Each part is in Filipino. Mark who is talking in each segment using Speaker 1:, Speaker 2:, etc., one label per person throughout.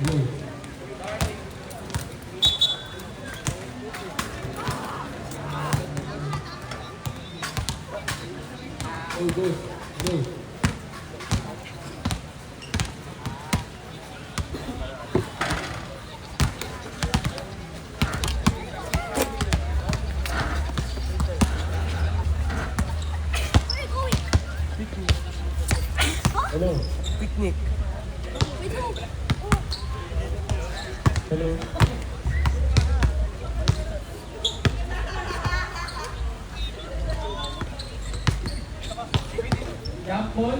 Speaker 1: Hello. Go. Hello.
Speaker 2: Picnic.
Speaker 1: Hello. Jump ball.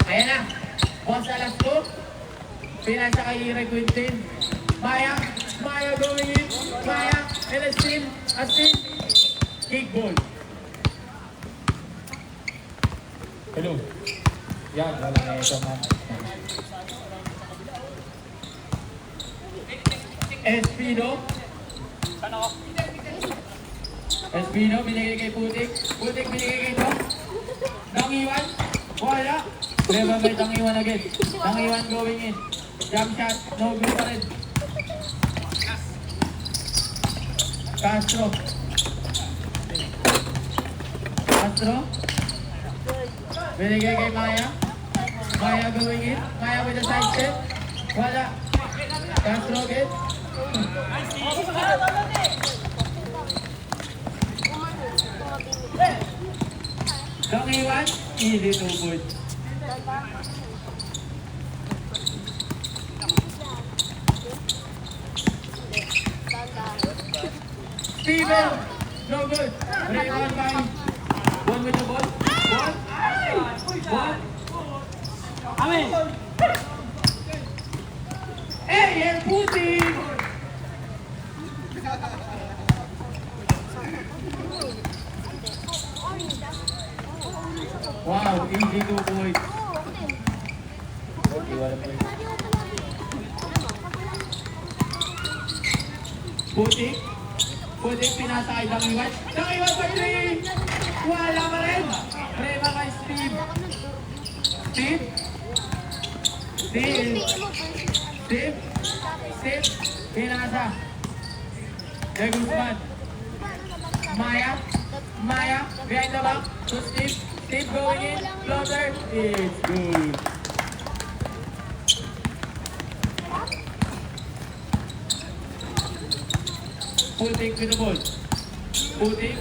Speaker 3: Ayan na. Boss alas ko. Pinasa kay Ira Quintin. Maya going in. Maya, and a still. Kick ball.
Speaker 1: Hello. Yan, wala na ito man.
Speaker 3: Espino, binigay kay Putik. Putik, binigay kay Tom. Tangiwan. Wala. Never by Tangiwan again. Tangiwan going in. Jump shot. No good pa rin. Castro. Binigay kay Maya. Maya going in. Maya with a side step. Wala. Castro again. Tangiwan. Easy to put. Steven. No good. Rebound by one with the ball. One.
Speaker 2: Amen.
Speaker 3: Hey, you're Putin. Wow, easy 2 points. Putik, pinasa kay Tangiwan. Tangiwan by 3! Wala pa rin! Reba kay Steve, pinasa. De Guzman. Maya, behind the back to Steve. Steve going in, floater. It's good. Putik with the ball. Putik,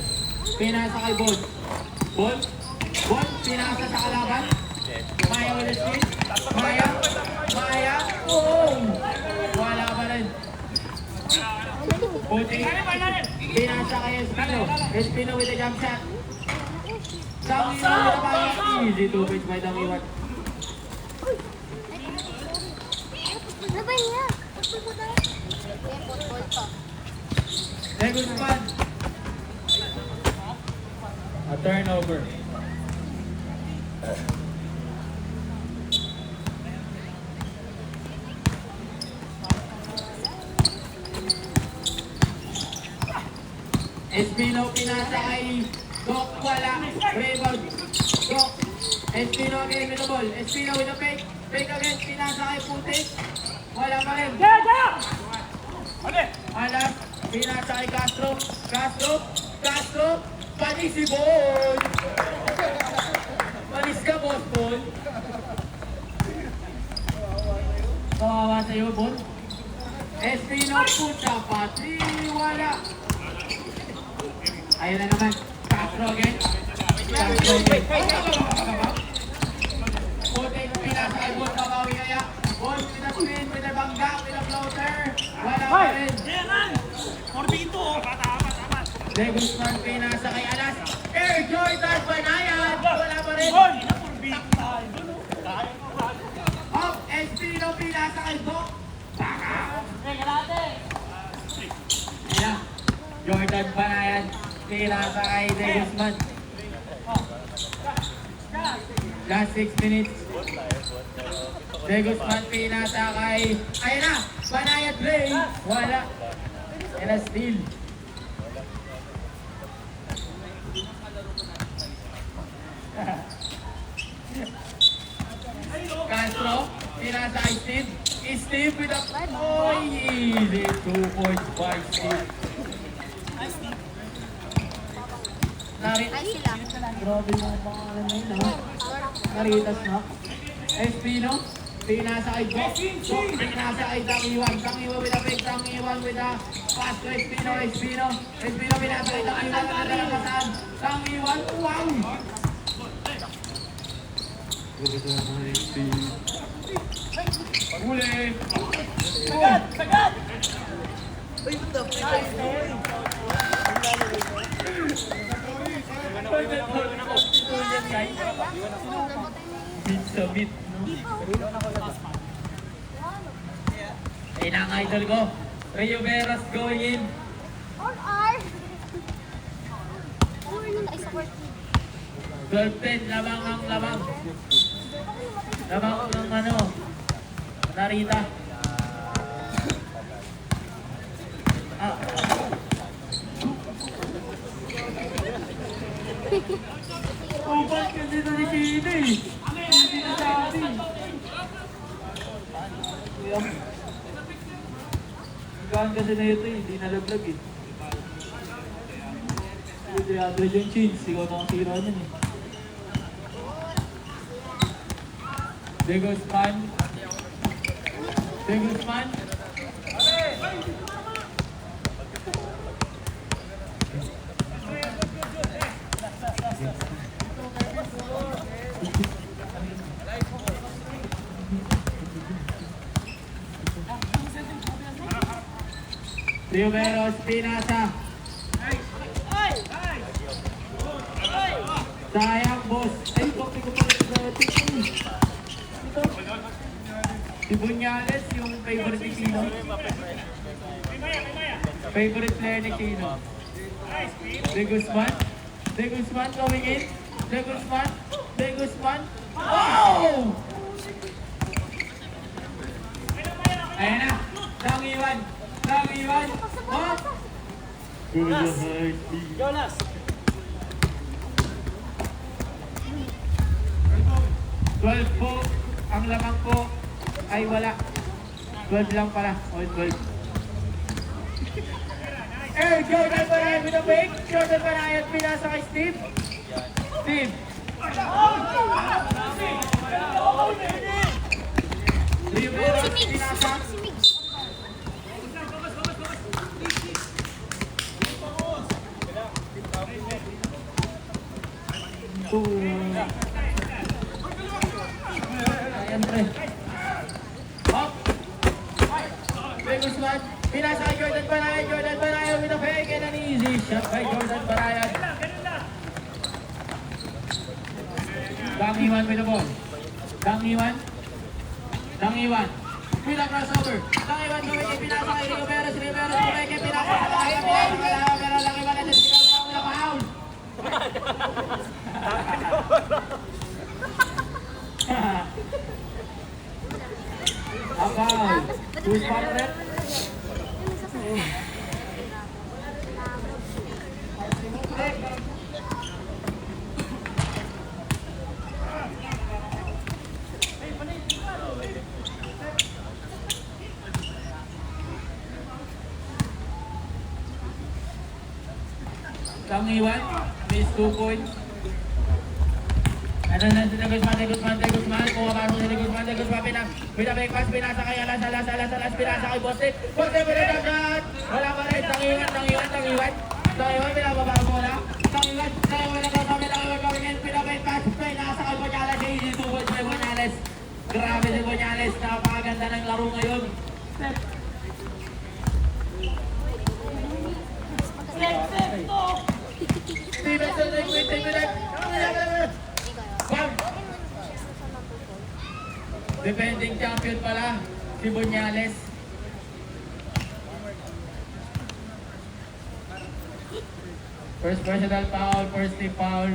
Speaker 3: pinasa kay Ball. Ball, pinasa sa kalaban. Maya with the spin. Maya. Oh! Wala pa rin. Putik, pinasa kay Espino. Espino with the jump shot. Tangiwan with the ball. Easy 2 points by Tangiwan. De Guzman.
Speaker 1: A turnover.
Speaker 3: Espino pinasa kay Doc. Wala. Rebound. Doc. Espino again with the ball. Espino with the fake. Fake again. Pinasa kay Putik. Wala pa rin. Alas. Pinasa kay Castro. Panis si Ball. Panis ka, boss, Ball. Kawawa sa'yo, Ball. Espino, puta, pati. Wala. Ayun na naman. Castro again. Putik, pinasa kay Ball. Babawi kaya. Ball with the spin, with the bangga, with the floater. Wala pa rin. De Guzman pinasa kay Alas. Air Jordan Banayan. Wala pa rin. Hop, Espino pinasa kay Bok. Baka. Ayan. Jordan Banayan pinasa kay De Guzman. Last 6 minutes. De Guzman pinasa kay... Ayan na! Banayan play. Wala. and a steal. Castro, pinasa kay Steve. Steve with a easy 2 points by Steve. Narita,
Speaker 4: Ay sila.
Speaker 3: grabe mga pangalan na yun, ha? Naritas na. Espino, pinasa kay Jock. Jock, pinasa kay Tangiwan. Tangiwan with a fake. Tangiwan with a pass to Espino. Espino, pinasa kay Tangiwan. Nagdala ka saan? Tangiwan, wow! Huli!
Speaker 2: Sagad! Sagad!
Speaker 3: Beat sa beat. Ayun ang idol ko. Rio Veras going in.
Speaker 4: All are. Or yun ay sa court.
Speaker 3: 12-10, lamang ang lamang. Lamang ang ano, Narita. Ah. Upat kasi na ni Kino eh. Hindi na sabi. Gaan kasi na ito eh, hindi nalaglag eh. Hindi Andre yung chins, ikaw na ang tira niyan eh. De Guzman. De Guzman. Rivero Espinasa. Sayang, boss. Ay, kopi ko pala sa team. Ito. Si Bunyales, yung favorite ni Kino. Favorite player ni Kino. De Guzman. De Guzman going in. De Guzman. De Guzman. Oh! Ayan na. Tangiwan. Tangiwan. Oh!
Speaker 2: Jonas!
Speaker 3: 12 po. Ang lamang po ay wala. 12 lang pala. O 12. Eh, Jordan Barayat with a fake. Jordan Barayat pinasa kay Steve. Steve. Rivero
Speaker 4: Si Mix.
Speaker 3: pinasa.
Speaker 4: Si Mix.
Speaker 3: Ayan, pre. Hop. De Guzman. Pinasa kay Jordan Barayat. Jordan Barayat with a fake and an easy shot by Jordan Barayat. Tangiwan with the ball. Tangiwan. Tangiwan. With a crossover. Tangiwan gawin kay pinasa kay Rio Veras. Rio Veras gawin kay pinasa kay Tangiwan. Pero Tangiwan na din sila wala foul. A foul. Who's foul rep? Tangiwan, miss 2 points. Ano na si De Guzman, De Guzman, De Guzman. Pumapasok si De Guzman, De Guzman. Pinabalik pass, pinasa kay Alas, pinasa kay Boste. Boste, pinagdagat. Wala pa rin. Tangiwan. Tangiwan, pinababa mo na. Tangiwan nagkasama, Tangiwan gawin. Pinabalik pass, pinasa kay Bunyales. Easy 2 points by Bunyales. Grabe si Bunyales. Napakaganda ng laro ngayon. Stevenson, take defending champion pala, si Bunyales. First personal foul, first team foul.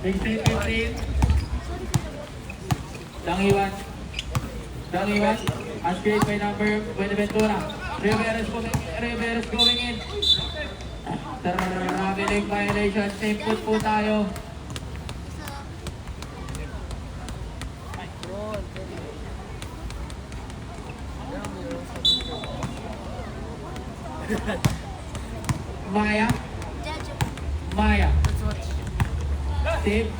Speaker 3: 16-15. Dangiwan. As created by number Buenaventura. Rivera's going in. Traveling violation. Same foot po tayo. Maya. Steve.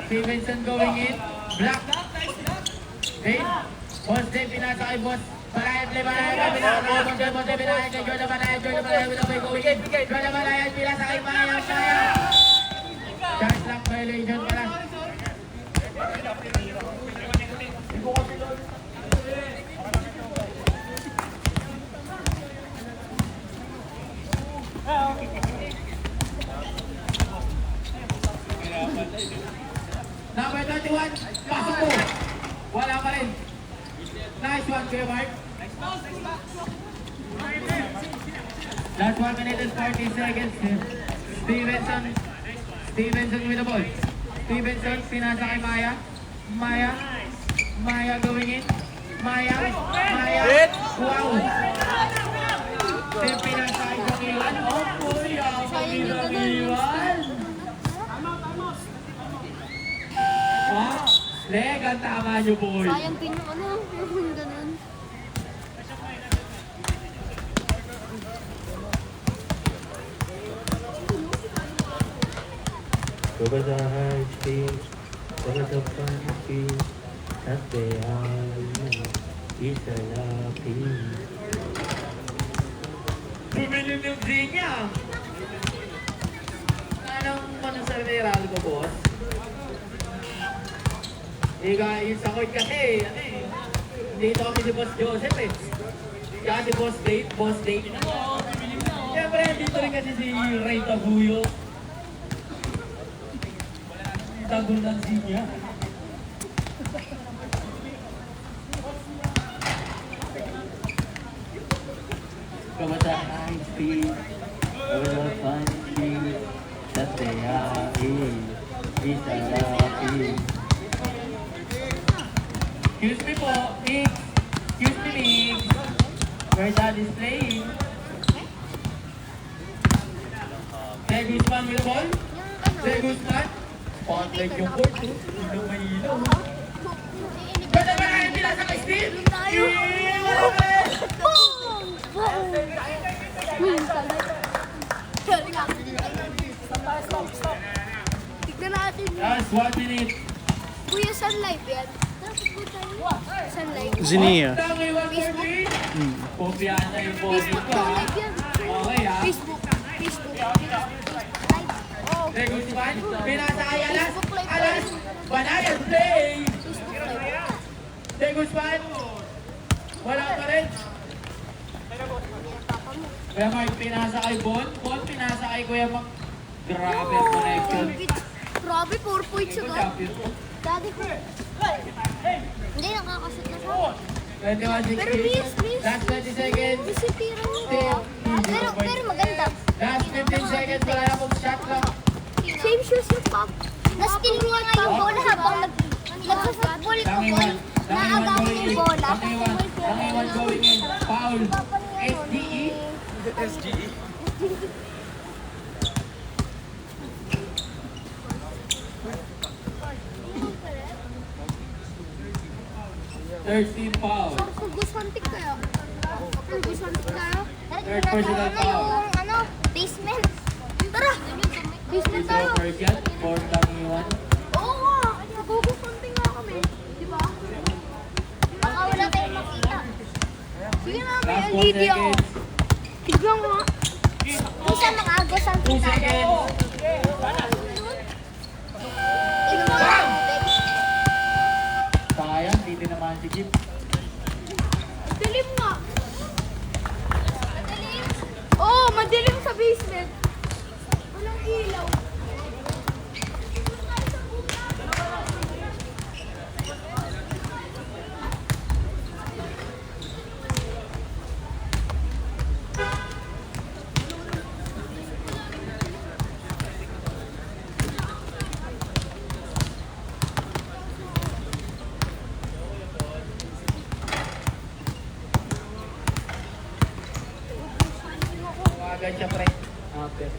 Speaker 3: Stevenson going in. Black. Wait. Boss Dave, pinasa kay Boss. Banayad, pinasa kay Jordan Banayad, going in. Jordan Banayad, pinasa kay Maya. Charge lock violation pala. Number 21, pasok po. Wala pa rin. Nice one, Kuya Mark. Last 1 minute and 40 seconds. Stevenson with the ball. Stevenson, pinasa kay Maya. Maya going in. Maya. Wow. Pinasa kay Dangiwan. Oh, Kuya. Dangiwan. Wow. Leg, ang tama niyo, boy.
Speaker 4: Sayang pin yung ano, yung ganun.
Speaker 5: Over the high streets, over the fun streets, that they are is a lucky.
Speaker 3: Bumili ng Zinya. Anong manasarveral ko, boss? Yung sakot kasi, dito kami si Boss Joseph eh. Kaya si Boss Date. Siyempre, dito rin kasi si Ray Taguyo. Tagol ng Zinya.
Speaker 5: Over the high streets, over the fun streets, that they are is a lucky.
Speaker 3: Excuse me po, Mix. Excuse me, Mix. Where that is playing? Zay Guzman with the ball. Zay Guzman. Spotlight yung court. Ilaw may ilaw. Ganda ba kaya nila sa kay Steve?
Speaker 4: Boom! Tignan natin.
Speaker 3: Last 1 minute.
Speaker 4: Kuya, saan live yan? Saan live?
Speaker 2: Zinia.
Speaker 3: Tangay 130. Kopyahan na yung body
Speaker 4: Facebook
Speaker 3: ko
Speaker 4: daw
Speaker 3: ha.
Speaker 4: live yan.
Speaker 3: Okay ha.
Speaker 4: Facebook. Oh,
Speaker 3: Zay Guzman. Pinasa kay Alas.
Speaker 4: Facebook live.
Speaker 3: Alas. Banayad play.
Speaker 4: Facebook live.
Speaker 3: Zay Guzman. Wala pa rin. Kuya Mark, pinasa kay Bon. Bon, pinasa kay Kuya Mark. Grabe ang connection.
Speaker 4: Grabe, 4 points
Speaker 3: Good
Speaker 4: agad.
Speaker 3: job, beautiful.
Speaker 4: Daddy ko. Hindi, nakakasot na siya.
Speaker 3: 21-16.
Speaker 4: Pero miss.
Speaker 3: Last 20 seconds.
Speaker 4: Miss yung tira niya.
Speaker 3: Still.
Speaker 4: Pero maganda.
Speaker 3: Last 15 seconds. Wala na pong shot clock.
Speaker 4: Same shoes yung pop. Na-steal niya nga yung bola habang nag-football ko, boy. Naagawan yung bola.
Speaker 3: Dangiwan going in. Foul. SDE.
Speaker 2: SGE.
Speaker 3: Third team foul.
Speaker 4: Gugus hunting kayo. Gugus hunting kayo.
Speaker 3: Third personal foul.
Speaker 4: Yung basement. Tara! Basement tayo.
Speaker 3: Zero first yan. Fourth Dangiwan.
Speaker 4: Oo nga. Gugus hunting nga kami. Di ba? Baka wala tayong makita. Sige na, may
Speaker 3: Last 4
Speaker 4: LED ako.
Speaker 3: seconds.
Speaker 4: Tignan mo nga. Isa mga Gugus
Speaker 3: 2
Speaker 4: hunting tayo.
Speaker 3: seconds.
Speaker 4: Tignan mo nga.
Speaker 3: Sayang, hindi naman si Jeep.
Speaker 4: Dilim nga. Madilim? Oo, madilim sa basement. Walang ilaw.
Speaker 3: agad siya, pre.
Speaker 5: After.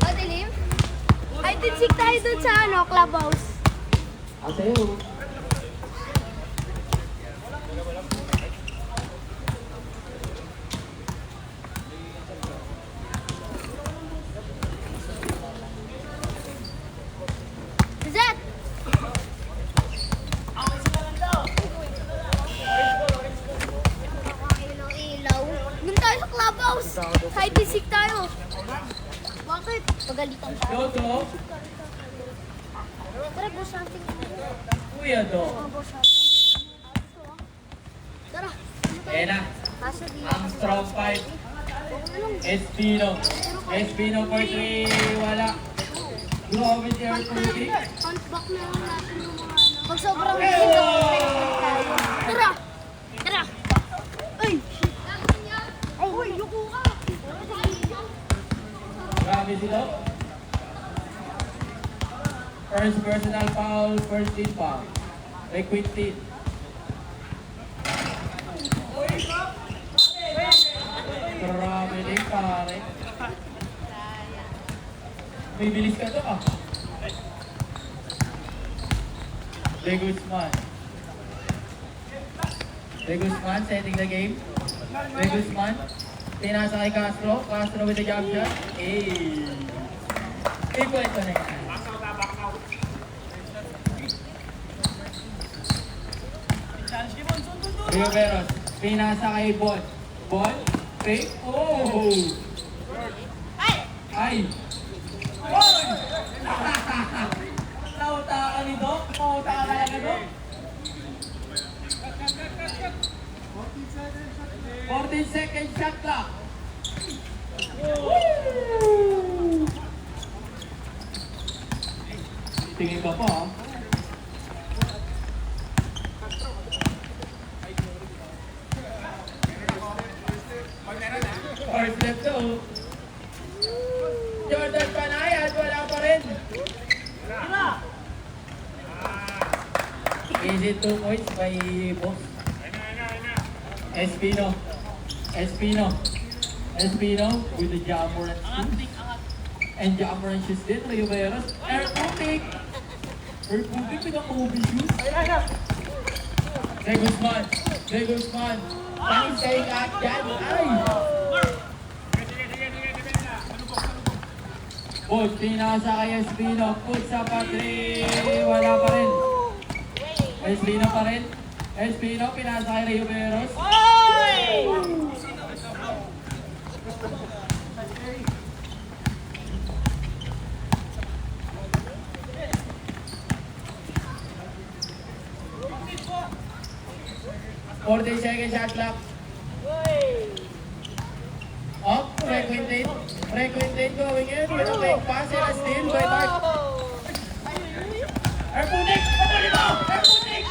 Speaker 4: O, dilim? Ay, tinsik tayo dun sa ano, clubhouse.
Speaker 5: Asayo.
Speaker 4: Zat! Ilaw-ilaw. Dun tayo sa clubhouse. High tinsik tayo. Bakit? Pagalitan tayo.
Speaker 3: Dodo,
Speaker 4: Tara, go something.
Speaker 3: Kuya Do.
Speaker 4: Go something. Tara.
Speaker 3: Ayan na,
Speaker 4: Kaso di
Speaker 3: ang strong fight. Espino. Espino for 3, wala. Grabe si Artuti.
Speaker 4: Punchback na lang natin yung mga ano. Pag sobrang ilaw, tara! Tara! Ay! Ay, uy, yuko ka!
Speaker 3: Grabe si Do. First personal foul, first team foul. Kay Quintin. Grabe din, pare. May bilis ka to ah. De Guzman. De Guzman setting the game. De Guzman. Pinasa kay Castro. Castro with the jump shot. Hey. Big point pa na yan. Rio Veros. Pinasa kay Bon. Bon. Fake. Oh! Ay! Oy! Nauta ka ni Doc? Nauta ka talaga, Doc? 14 second shot clock. Woo! Tingin ka pa, ah. First left to. Jordan Panayat, wala pa rin. Easy 2 points by Boss. Espino. Espino. Espino with the jammer and shoes. And jammer and shoes din. Rio Veros. Airputik. Airputik with the movie shoes. De Guzman. De Guzman. Panis kayo ka dyan. Ay! Boss, pinasa kay Espino. Put sa Patri. Wala pa rin. Espino pa rin. Espino, pinasa kay Rio Veros. Forty second shot clock. Up, Requintin. Requintin going in with a fake pass and a steal by Mark. Erpunik! Pabuli mo! Erpunik!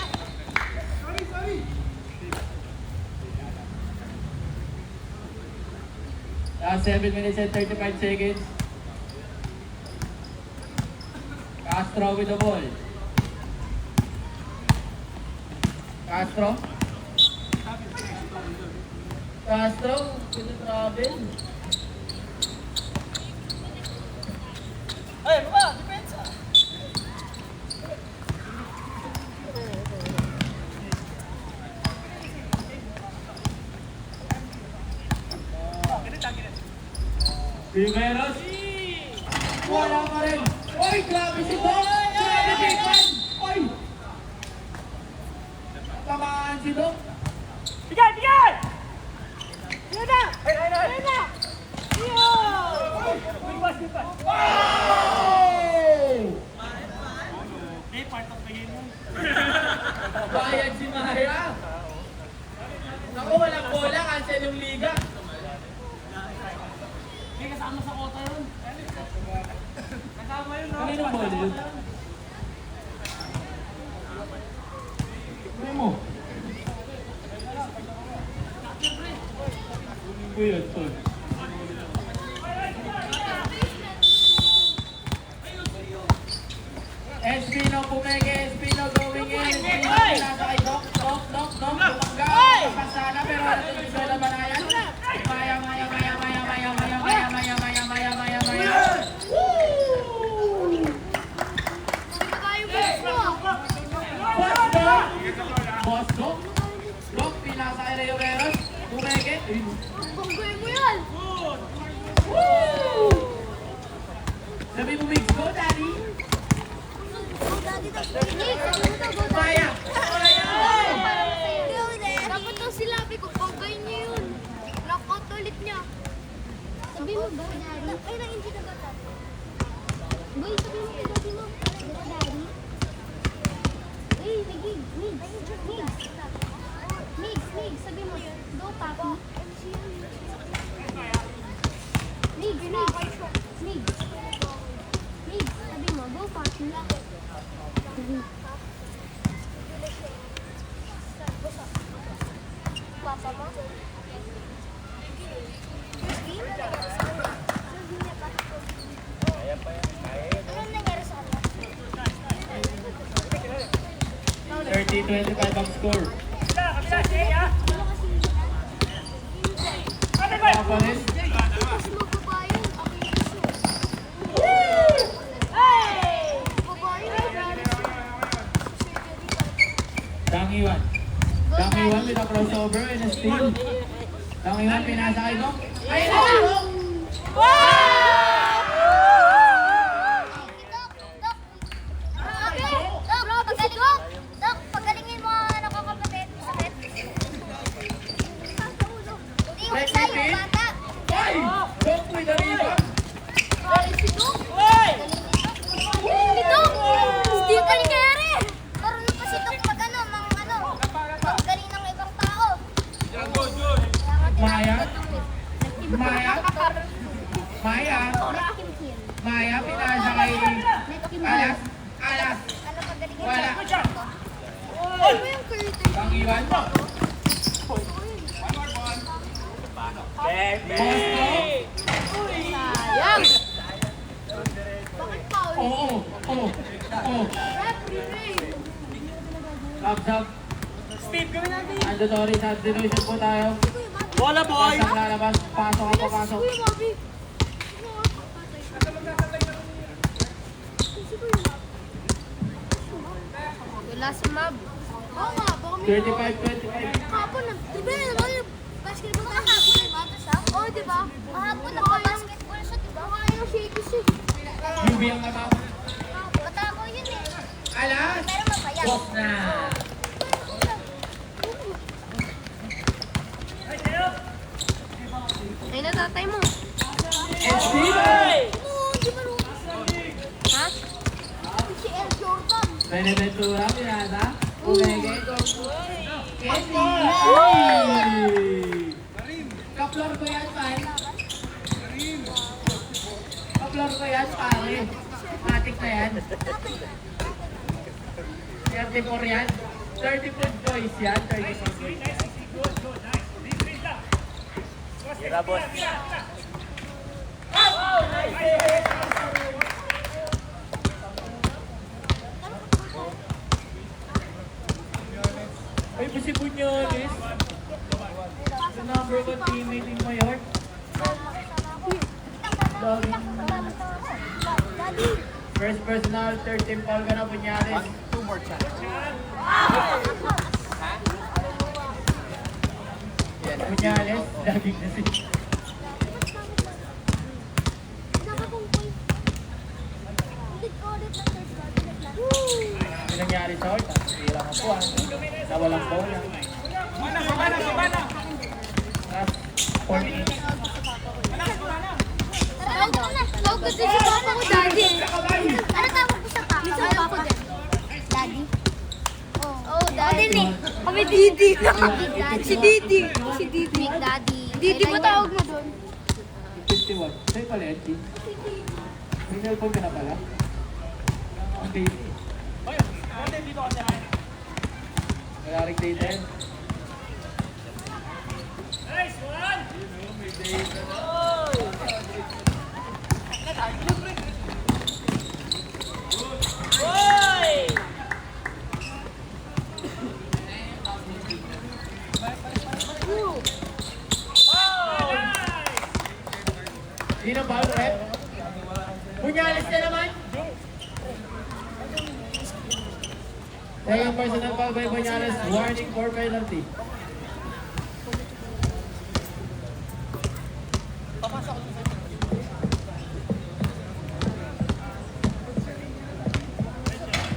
Speaker 3: Last 7 minutes and 35 seconds. Castro with the ball. Castro. Castro with the travel.
Speaker 2: Ay, baba! Depensa!
Speaker 3: Riveros. Wala pa rin. Oy, grabe si Doc. Grabe si Juan. Oy. Tamaan si Doc.
Speaker 2: Bigay! Bigay! Yan na! Yan na! Yan na! Big pass, big pass!
Speaker 3: Wow!
Speaker 2: Eh, part of the game yun.
Speaker 3: Bayad si Maya. Naku, walang bola. Cancel yung liga.
Speaker 2: May kasama sa kota yun. Kasama yun, no?
Speaker 3: Kaninong bola yun? sana pero wala itong gusto na banayan. Maya. Bosco. Look, pinasa kay Leo Veros. Tumeke.
Speaker 4: Banggoy mo yan!
Speaker 3: Sabi mo, Migs, go, Daddy.
Speaker 4: Go, Daddy, tapos pinig. Sabi mo daw, go, Daddy.
Speaker 3: Maya.
Speaker 4: Dapat daw silabi ko, banggoy niya yun. Knockout ulit niya. Sabi mo, go, Daddy. Ay, na, hindi na go, Daddy. Boy, sabi mo kay Daddy mo. Go, Daddy. Ay, Migig, Migs. Migs, sabi mo, go, Papi. Migs, sabi mo, go, Papi. Papa mo? Anong nangyari sa kanya?
Speaker 3: 30-25 ang score.
Speaker 2: Kabila, sige ha.
Speaker 3: Kapalit.
Speaker 4: Tapos magbabayan. Ako yung gusto. Babayan.
Speaker 3: Dangiwan with a crossover and a steal. Dangiwan, pinasa kay Dok. Ay, Dok!
Speaker 4: Dok, pagalingin mo ang ano ko kapatid. Sakit. Hindi, wala sa'yo, bata.
Speaker 3: Ay! Dok with a rebound.
Speaker 4: Si Dok. Si Dok. Hindi ka nangyari. Marunong pa si Dok mag ano, magaling ng ibang tao.
Speaker 3: Maya. Maya, pinasa kay Alas.
Speaker 4: Ano pagalingin
Speaker 3: Wala.
Speaker 4: Ano mo yung curtain?
Speaker 3: Dangiwan. Bosco.
Speaker 4: Sayang. Bakit foul?
Speaker 3: Oo.
Speaker 4: Referee.
Speaker 3: Up.
Speaker 2: Steve, gawin natin.
Speaker 3: Mandatory substitution po tayo.
Speaker 2: Bola, boy.
Speaker 3: Pasok lalabas. Pasok ako, pasok.
Speaker 4: Kuya Bobby. Wala si Mab. Oo nga, baka may
Speaker 3: 35-25.
Speaker 4: kahapon na. Di ba yun naman yung basketball na kahapon na bata siya? Oo, di ba? Kahapon na basketball siya, di ba? Kaya ng shaky siya.
Speaker 3: UV ang matapos.
Speaker 4: Matako yun eh.
Speaker 3: Alas!
Speaker 4: Pero mapayat.
Speaker 3: Box na!
Speaker 4: Ay, natatay mo.
Speaker 3: And Steve!
Speaker 4: Oo, di ba no? Ha? Si El Jordan.
Speaker 3: Beneventura, pinasa. Umege. Kesi! Kaplor ko yan, pare. Kaplor ko yan, pare. Matik na yan. 34 yan. 30 foot boys yan. 30 foot boys. Ay, si Bunyones. The number 1 teammate in Mayor.
Speaker 4: Daddy.
Speaker 3: First personal, 13 foul ka na, Bunyones. Bunyones, laging na si... Yung nangyari sa Horta, tira ka po na walang bola. Tapos, 48.
Speaker 4: Tawag ko din si papa ko, Daddy. Ano tawag ko sa papa? Alam ko din. Daddy? Oo, Daddy. Kami Didi. Si Didi. Si Didi. Big Daddy. Didi ba tawag mo doon?
Speaker 3: 51. Sa'yo pala, Edgy. May cellphone ka na pala? Ang baby. Wala rin data yan.
Speaker 2: Nice one. Boy!
Speaker 3: Punyales na naman. Second personal foul by Punyales. Warning for penalty.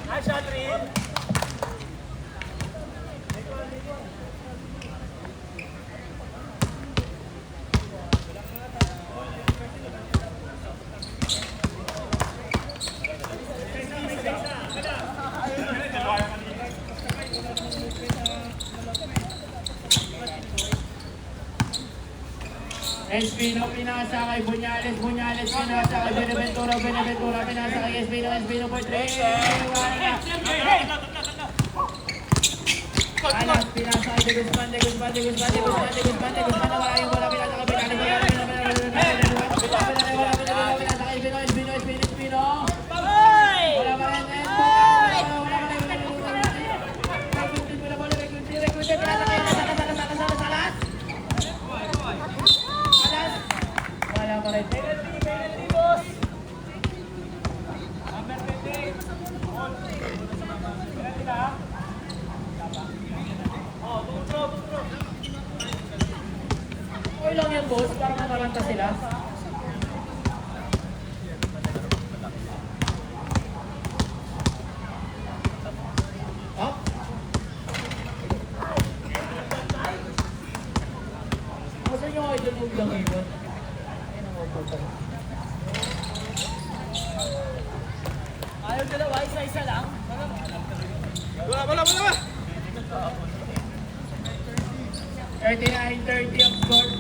Speaker 2: Nice shot, Rin.
Speaker 3: Espino pinasa kay Bunyales, Bunyales pinasa kay Beneventura, Beneventura pinasa kay Espino, Espino for 3. Alas pinasa kay De Guzman, De Guzman, De Guzman, De Guzman, De Guzman, De Guzman, nawala yung bola, pinasa kay Benales, pinasa kay Espino, Espino, Espino, Espino. Wala pa rin, wala pa rin. Recruited mo na bola, recruited, pinasa kay Salas. Wala pa rin.
Speaker 2: Penalty, boss. Penalty na. Oh, throw.
Speaker 3: Okay lang yan, boss. Parang namaranta sila. Up. Masa nyo kayo dun lang iwan? Ayun ang mabutan.
Speaker 2: Ayaw dalawa, isa-isa lang.
Speaker 1: Wala.
Speaker 3: 39-30 ang score.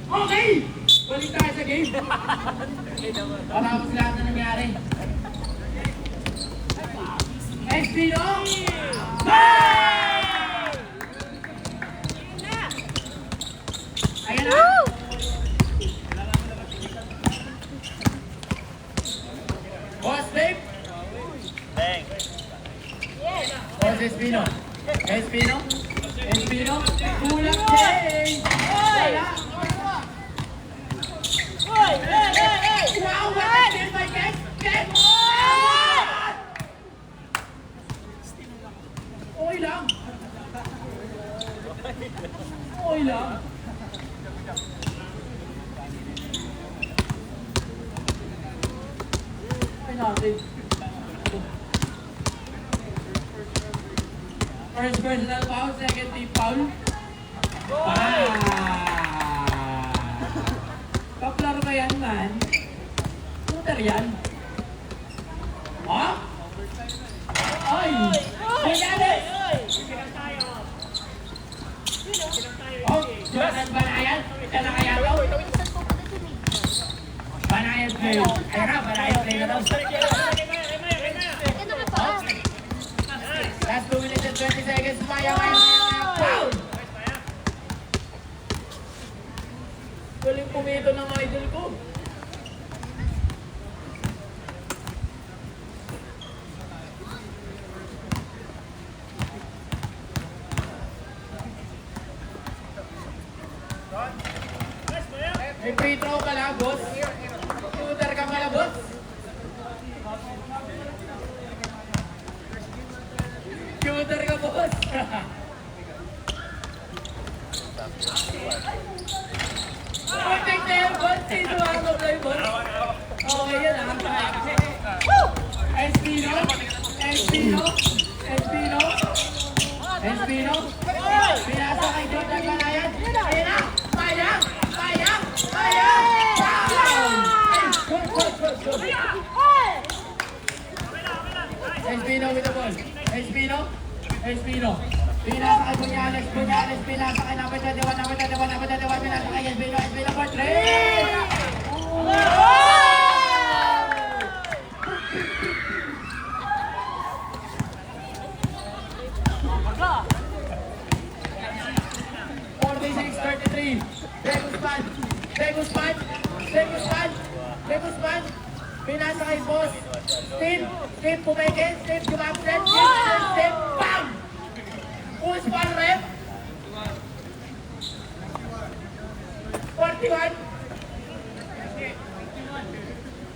Speaker 3: Okay! Balik tayo sa game. Matapos lahat na nangyari. Espino! Ayan na! Boss, Dave! Boss, Espino! Espino! Espino! Kulang change! Wala! Wow, what a kill by Ken! Okay lang. Okay lang. Ay natin. First personal foul, second team foul. Kaplaro ba yan, man? Shooter yan. Ha? Ay! Bunyales! Oh, Jordan Banayan? Ito na kaya to?
Speaker 4: Minsan po pala dun eh.
Speaker 3: Banayan play. Ayun na, Banayan play na daw.
Speaker 4: Ano ka pa?
Speaker 3: Last 2 minutes and 20 seconds. Maya. Foul! Galing pumito ng idol ko. May free throw ka lang, boss. Shooter ka pala, boss. Shooter ka, boss. Perfect na yun, boss. Sinuwag na yun, boss. Okay, yan ah. Espino. Pinasa kay Jordan Banayan. Ayun na. Sayang. Espino with the ball. Espino. Pinasa kay Bunyales. Pinasa kay number 21. Pinasa kay Espino for 3. 46-33. Begusman. Pinasa kay boss. Steve pumeke. Steve gumapret. Steve. Bam! Push ball rep. 41.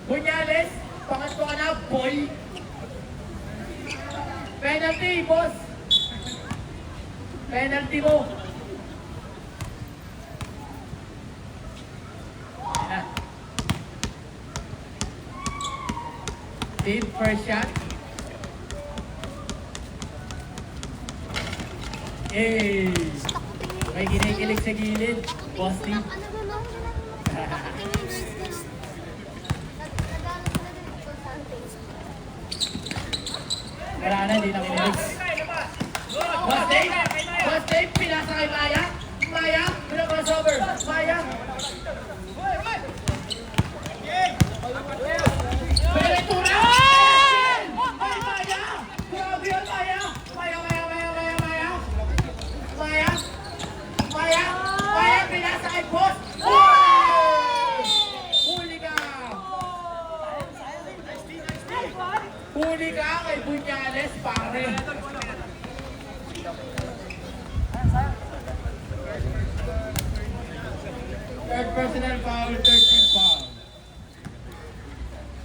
Speaker 3: Bunyales. Pangatlo ka na, boy. Penalty, boss. Penalty mo. Steve, first shot. Hey! May kinikilig sa gilid. Boss Steve.
Speaker 4: Ano ba no? Nakatingin guys din. Nagano ko na din ito sa Facebook.
Speaker 3: Wala na, hindi na kinilig. Boss Dave, pinasa kay Maya. Crossover. Maya. Peretura! Ay, Maya! Grabe yun, Maya! Maya, pinasa kay boss! Huli ka kay Bunyales, pare! Third personal foul, 13 foul.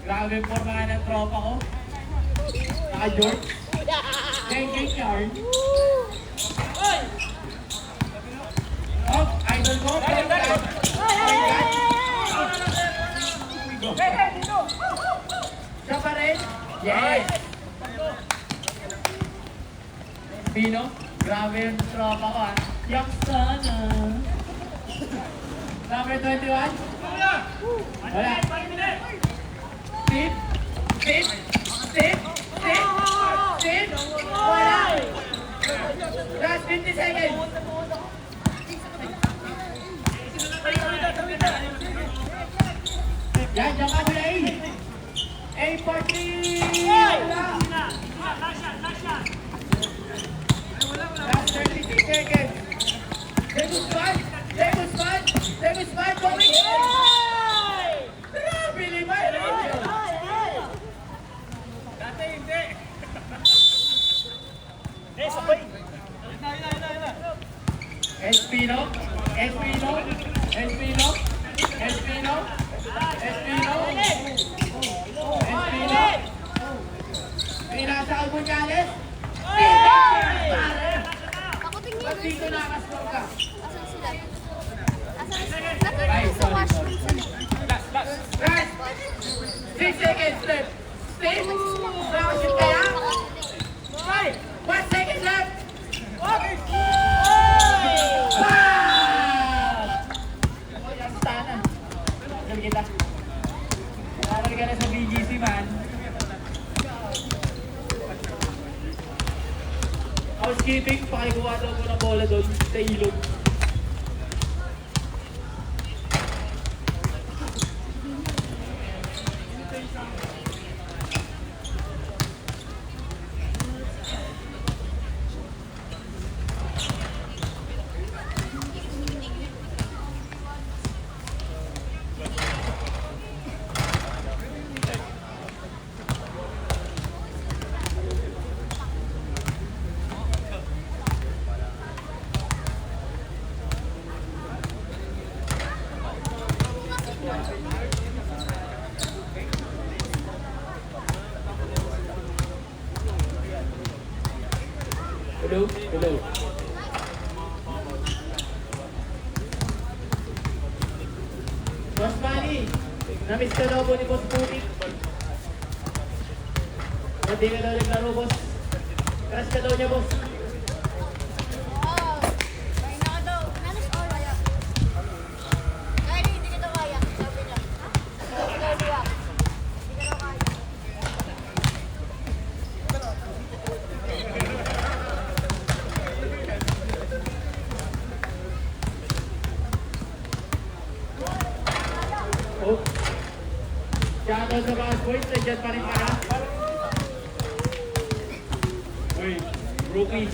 Speaker 3: Grabe po mga ng tropa ko. Naka-George. Geng yarn. Oh, idol ko. Siya pa rin? Yes! Pino, grabe yung tropa ko ah. Yak sana. Number 21? Wala. Steve! Wala! Last 50 seconds! Yan, dyan ka muna A40! Last 36 seconds! Degusman! Going in! Grabe, lima! Dati hindi!
Speaker 2: Sabay.
Speaker 3: Espino. Pinasa kay Bunyales.
Speaker 4: Ako tingin
Speaker 3: Ba't dito nakascore ka?
Speaker 4: Asan sila? Nakita sa washroom sila.
Speaker 3: Last 3 seconds left. Steve, nakashoot kaya? 1 second left. Housekeeping, pakikuha daw po ng bola doon sa ilog. Hello? Hello? Boss Manny, na-miss ka daw po ni Boss Putik. Hindi ka daw naglaro, boss. Crush ka daw niya, boss.
Speaker 4: Oo. Kaya na ka daw. Halos oras. Kaya hindi ka daw kaya. Sabi niya. Sabi daw niya. Hindi ka daw kaya.
Speaker 3: Oh. Shoutout sa mga boys, nandiyan pa rin para. Uy, rookie.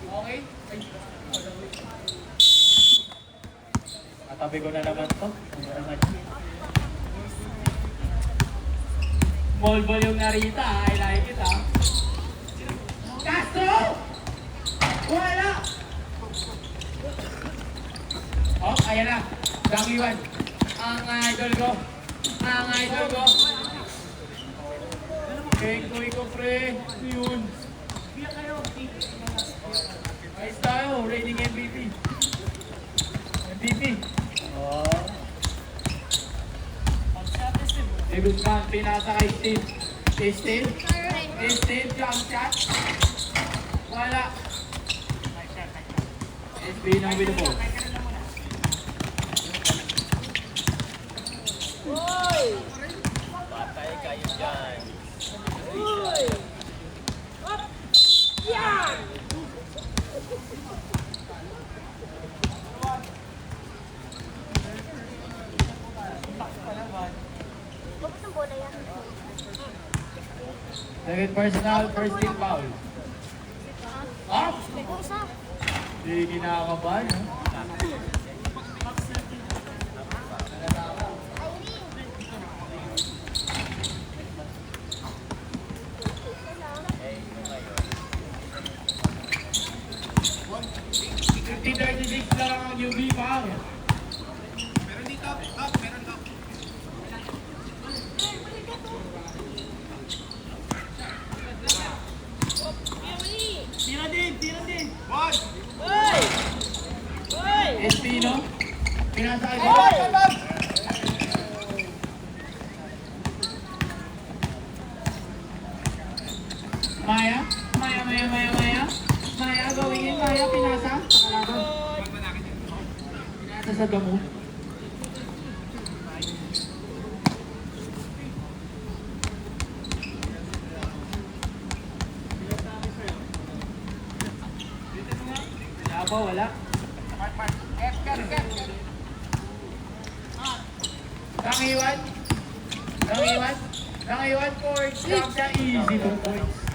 Speaker 3: Okay? Katabi ko na naman to. Ano naman? Small ball yung Narita, I like it ah. Castro! Wala! Oh, ayan na. Dakiwan. Ang idol ko. Ang idol ko. Kengoy ko, pre. Yun. Ayos tayo. Rating MVP. MVP. Oh. David Van, pinasa kay Steve. Steve? Steve, jump shot. Wala. SB na with the ball.
Speaker 2: Patay kayo dyan.
Speaker 3: Second personal, first team foul. Off!
Speaker 4: Isa.
Speaker 3: Hindi kinakabahan, ha? $50-36 lang ang UV pa. Espino. Pinasa kay Bob. Maya. Maya, going in. Maya, pinasa. Pinasa sa damo. Wala ba? Wala? Tangiwan for stop siya, easy 2 points.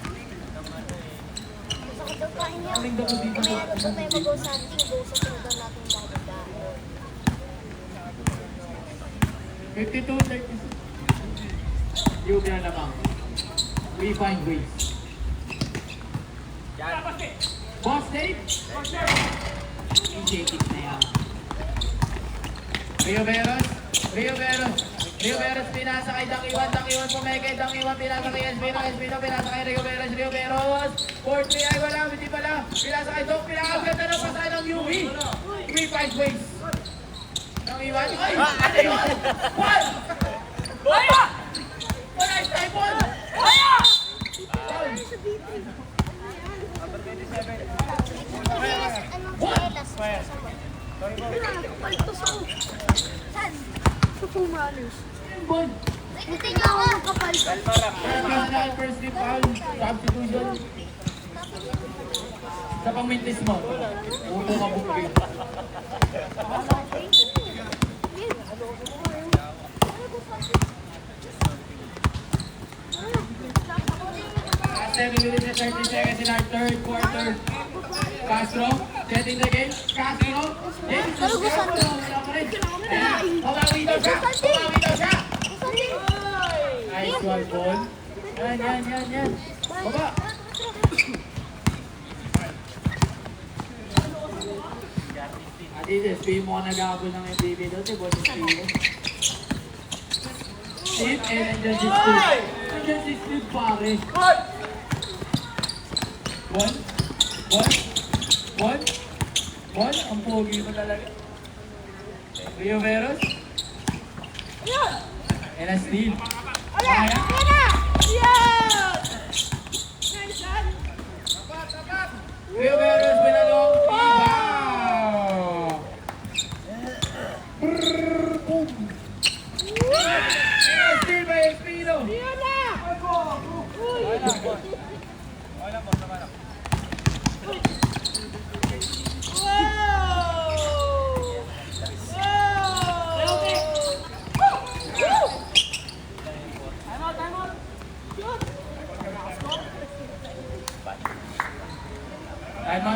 Speaker 4: Masakit daw kain niya.
Speaker 3: Kaming daw ko dito.
Speaker 4: May ano daw tayo mag-go sa ating mag-go sa daw natin dadagdagan.
Speaker 3: 52-36. Yung na lamang. We find ways. Boss Dave? Easy kick na yan. Rio Veros, pinasa kay Dangiwan pumeke, Dangiwan pinasa kay Espino, pinasa kay Rio Veros, 4-3 ay wala, hindi pala, pinasa kay Doc, pinakaganda ng pasahan ng UV, 3-5 ways. Dangiwan, ay! One! Wala! Wala is time on! Foul! Bon!
Speaker 4: Hindi niya ako kapal.
Speaker 3: Personal first team foul, substitution. Sa pangmintis mo. Upo ka bukid. Last 7 minutes and 30 seconds in our third quarter. Castro, setting the game. Castro, James Castro. Wala pa rin. Pabawi daw siya. Nice one, Paul. Yan. Baba. Adidas, pay mo ka nag-aabol ng MVP doon. Si Boss Steve. Steve, and nandiyan si Steve. Nandiyan si Steve, pare. One. Ang pogi mo talaga. Rio Veros. And a steal. Kaya? Rio Veros with a long boom! Steal by Espino!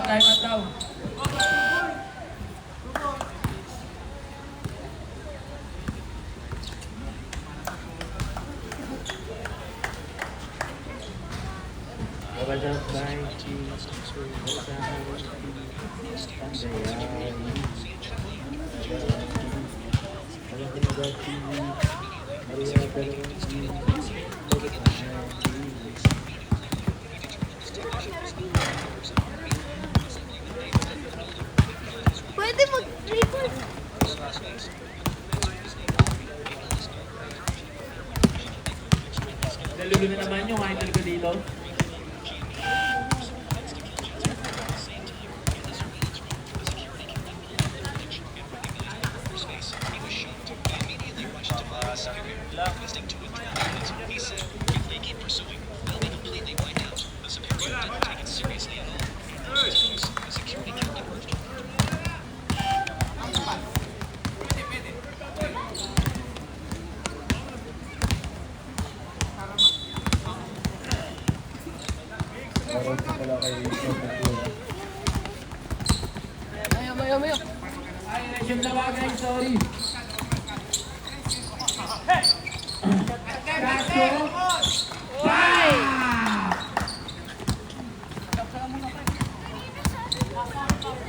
Speaker 3: Time out daw.
Speaker 4: Pwede mag-record.
Speaker 3: Nalulo na naman yung idol ko dito.
Speaker 1: Parang sa pala kay Ventura.
Speaker 3: Ay, resume na bagay, sorry. Castro. Bang!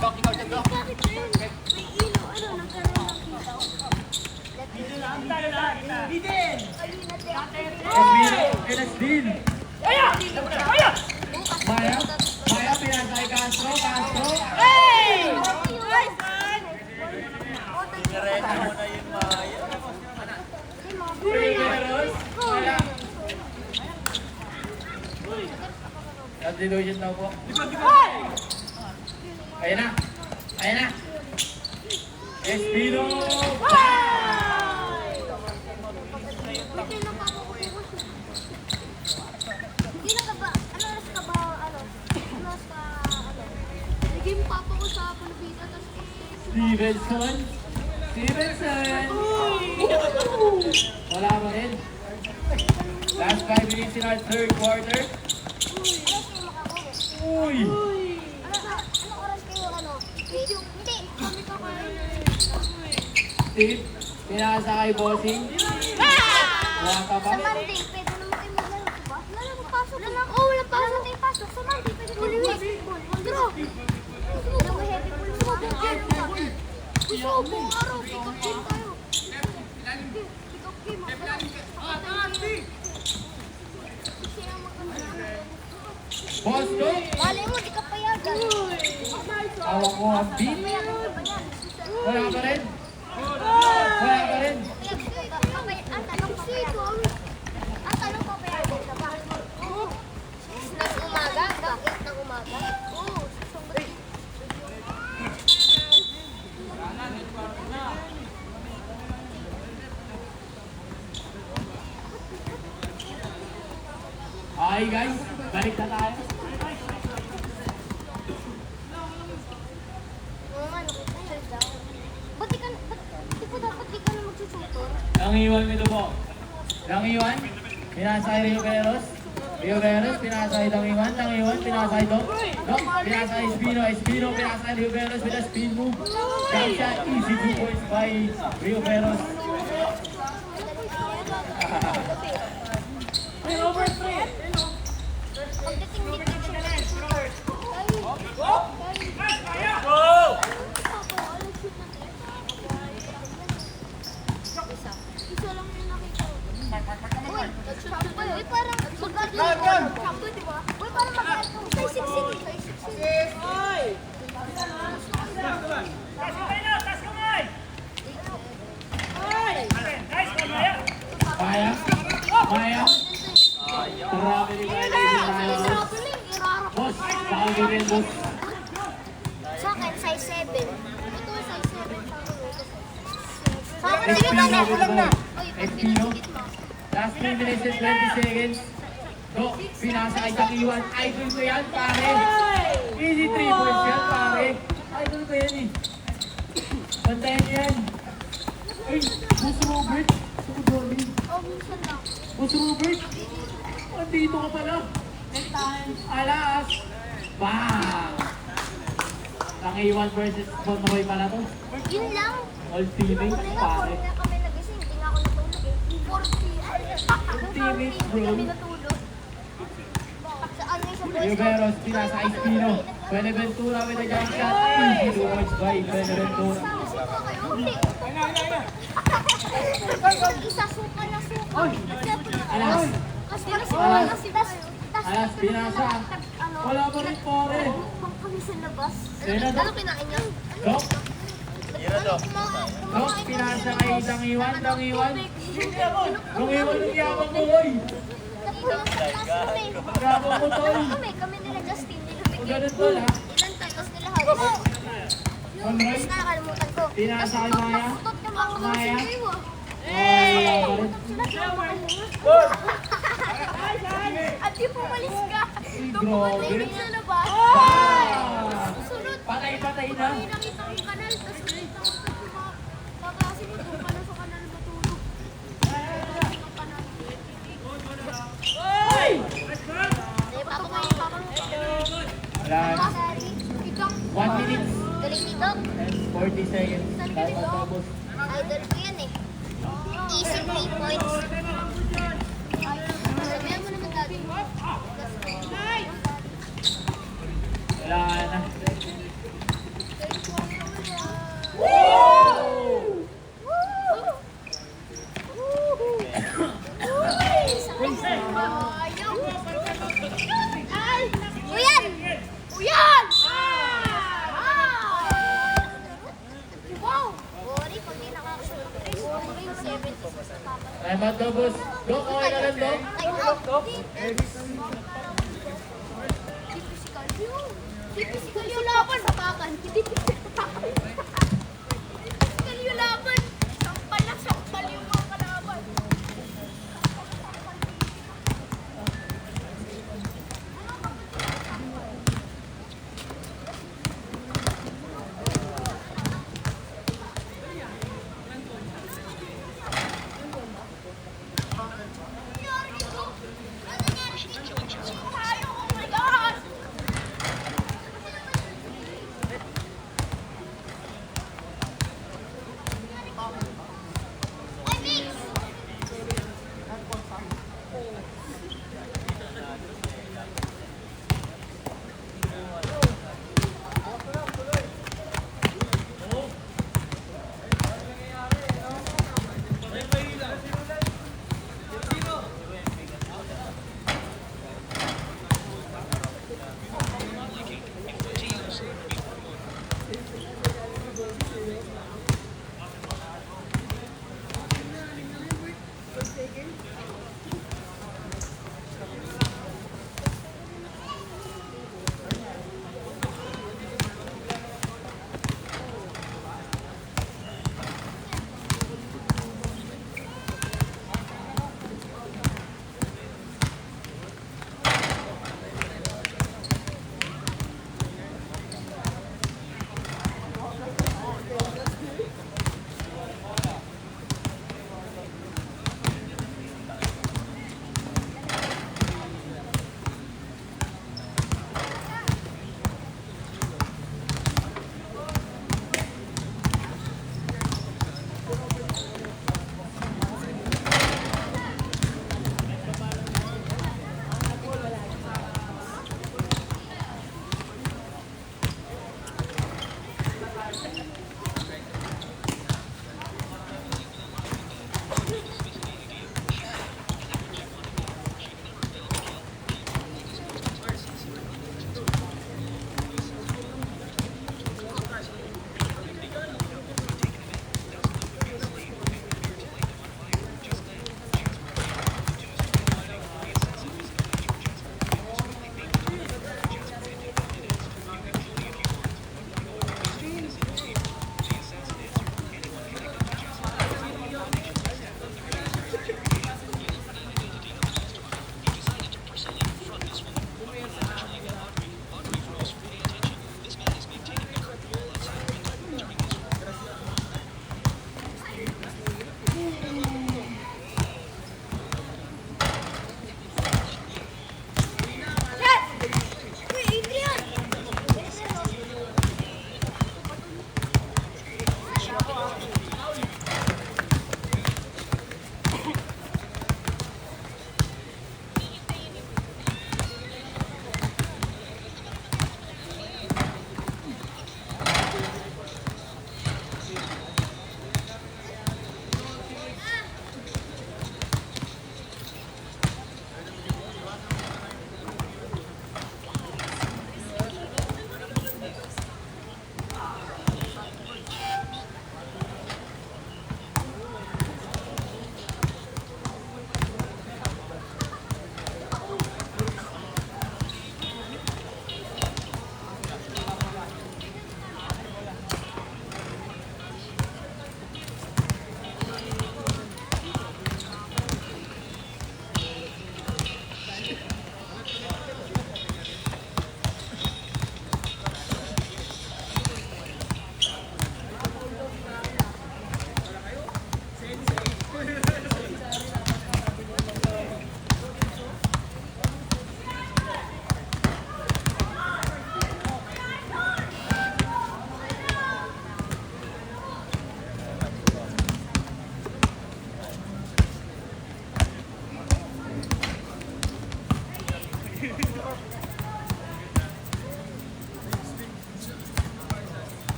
Speaker 4: Bakit yun? May ilo, ano, nagkaroon ng kita.
Speaker 3: Espino, Elastin.
Speaker 2: Kaya! Kaya!
Speaker 3: Maya, Maya, pinasay Castro, Castro.
Speaker 2: Hey!
Speaker 3: Riveros. Wala. Substitution daw po. Ayan na. Ayan na. Espino.
Speaker 4: Hindi na ka ba? Ano oras ka ba? Ano oras ka? Naging papa ko sa Pilipinas. Tapos
Speaker 3: Stevenson. Stevenson. Wala pa rin. Last 5 minutes in our third quarter. Uy!
Speaker 4: Ano oras kayo? Ano? Video? Hindi. Kami ka kayo.
Speaker 3: Steve, pinasa kay Bossing. Wala ka pa?
Speaker 4: Sa Monday, pwede naman kayo maglaro, diba? Wala na pasok. Oo, wala pasok. Wala tayong pasok. Sa Monday, pwede kayo mag-basketball. Draw. Draw mo heavy pull. Subong araw ka. Subong araw. Pick up game tayo. Pick up game. Sino magkano?
Speaker 3: Boston!
Speaker 4: Malay mo, di ka payagan.
Speaker 3: Hawak ko ang beat.
Speaker 4: Payagan ka pa yan.
Speaker 3: Wala ka rin. Wala ka rin.
Speaker 4: Ang tanong ko payagan. Ang tanong ko payagan ka ba? Ng umaga? Bakit ng umaga? Oo.
Speaker 3: Okay guys, balik na tayo.
Speaker 4: Oo nga, nakikita daw. Ba't di po dapat di ka na magsusutor?
Speaker 3: Ang iwan mo ito po. Ang iwan, pinasay Rio Veros. Rio Veros, pinasay Dang Iwan. Dang Iwan, pinasay Dok. Dok, pinasay Espino. Espino, pinasay Rio Veros with a spin move. Jump shot, easy 2 points by Rio Veros.
Speaker 4: Pagdating dito siya nagsusutor. Isa lang yung nakita ko. Uy, uy, parang mag-guard yung Champo, di ba? Uy, parang mag-guard yung size 16.
Speaker 2: Taas kamay na! Taas kamay! Nice, Maya!
Speaker 3: Maya, Maya. Grabe ni Maya Veros. Boss, bakit rin boss?
Speaker 4: Sa akin, size 7. Ito, size 7 sa akin. Sa akin, sige ba na?
Speaker 3: Espino. Last 3 minutes and 20 seconds. Dok, pinasa kay Dang Iwan. Idol ko yan, pare. Easy 3 points yan, pare. Idol ko yan eh. Bantayan niyo yan. Uy, Boss Robert. Boss Robert.
Speaker 4: Oh, minsan lang.
Speaker 3: Boss Robert. Andito ka pala. Next time. Alas. Bang! Dang Iwan versus Bonroy pala to.
Speaker 4: Yun lang.
Speaker 3: All teammates, pare.
Speaker 4: 4 na kami nagising. Hindi na ako natulog eh. 40.
Speaker 3: Teammates, bro.
Speaker 4: Kami natulog. Saan nga sa
Speaker 3: Rio Veros, pinasa kay Espino. Beneventura with a jump shot. Easy 2 points by Beneventura.
Speaker 4: Hindi. Isa suka na suka.
Speaker 3: Alas.
Speaker 4: Kasi alas.
Speaker 3: Alas, pinasa. Wala pa rin, pare.
Speaker 4: Kami sa labas.
Speaker 3: Sino to?
Speaker 4: Ano kinain niya?
Speaker 3: Dok, Dok, pinasa kay Dang Iwan. Dang Iwan. Dang Iwan, ang yabang mo, oy. Yabang mo, tol.
Speaker 4: Kami nila Justin, nila
Speaker 3: Kung ganun tol, ha?
Speaker 4: Ilan tayo, tapos nila Harris.
Speaker 3: Conroy,
Speaker 4: Tapos nakakalimutan ko.
Speaker 3: pinasa kay Maya.
Speaker 4: Tutot ka mga
Speaker 3: Maya.
Speaker 4: kamusin kayo ah.
Speaker 3: Wala pa rin.
Speaker 4: Sila drama ka muna. At di pumalis ka.
Speaker 3: Grabe.
Speaker 4: Tumatayin sa labas.
Speaker 3: Ah!
Speaker 4: Sunod.
Speaker 3: Patay-patay na.
Speaker 4: May nakita kong kanal, tapos nakita ko sa mga kakasin mo doon pala sa kanal matulog. Ang kanal. Eh, bago may
Speaker 3: Wala.
Speaker 4: Daddy. Ikaw.
Speaker 3: 1 minute
Speaker 4: Galing ni Doc.
Speaker 3: and 40 seconds.
Speaker 5: Time out na, boss.
Speaker 4: Idol ko yan eh. Easy 3 points. Sabihan mo naman, Daddy.
Speaker 3: Wala ka na.
Speaker 4: Ay! Uyan! Uyan! Wow! Bori, pag di nakakasunod. Bori, 70 sa papa.
Speaker 3: Time out daw, boss. Go, okay ka lang, Dok.
Speaker 4: Time out. Di physical yun. Di physical yung laban sa bakan. Hindi physical. Di physical yung laban. Sampal na sampal yung mga kalaban. Nangyari dito? Ano nangyari dito? Tayo, oh my God!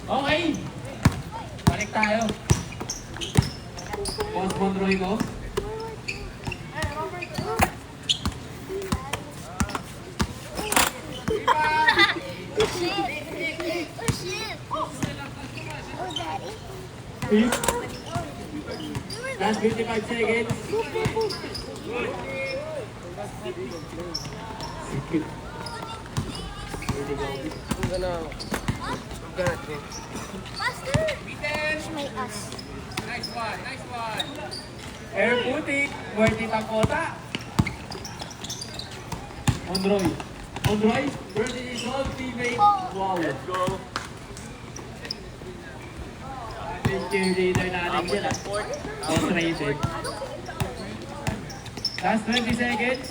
Speaker 3: Okay. Balik tayo. Boss Monroy ko.
Speaker 4: Oh, shit. Oh, shit. Oh, daddy.
Speaker 3: Last 55 seconds.
Speaker 4: Faster. My ass.
Speaker 3: Air putik. Worth it ang kota. Monroy. Monroy. Worth it is all teammate. Wow. Let's go. Yung cheerleader natin dyan ah. Outrated. Last 20 seconds.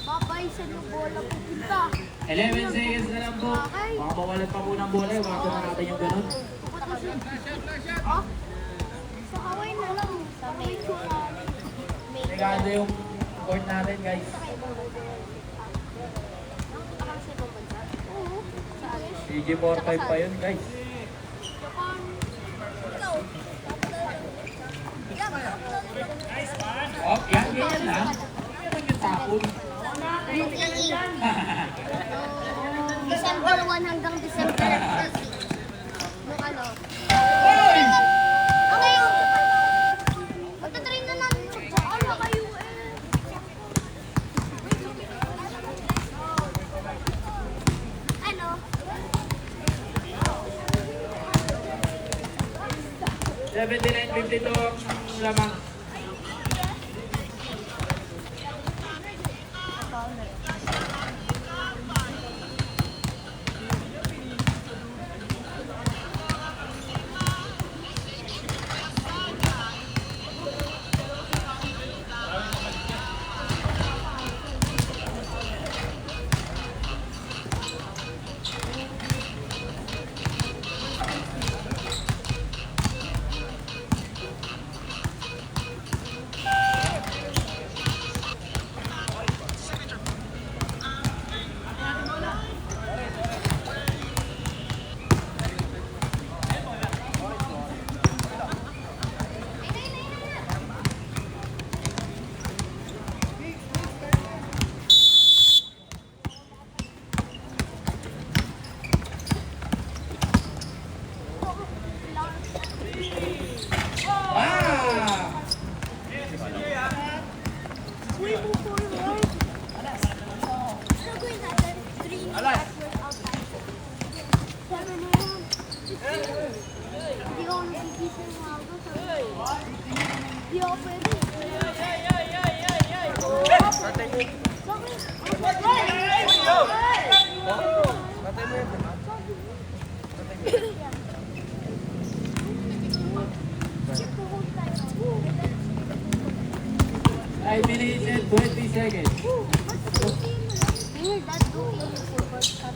Speaker 4: Babay sa yung bola pupunta.
Speaker 3: 11 seconds na lang po. Baka mawalan pa muna ang bola. Wag na natin yung ganun.
Speaker 4: Pupunta siya. Oh? Sa Hawaii na lang. Sa Mexico na.
Speaker 3: Regado yung court natin guys.
Speaker 4: Oo. Sa
Speaker 3: CG45 pa yun guys.
Speaker 4: Japan. Ikaw.
Speaker 3: Oh, yan ganyan lang. Yan yung tapon.
Speaker 4: December 1 hanggang December 30. Nung ano. Okay. Magta-train na natin sa ano kayo eh. Ano?
Speaker 3: 79.52 ang lamang. Ah!
Speaker 4: Way mo forward. Ano gawin natin? 3 password outside. 7 na yan. Hindi ako nagigising na ako. Hindi ako pwede.
Speaker 3: I minutes and 20 seconds.
Speaker 4: Here, that's doing the football cut.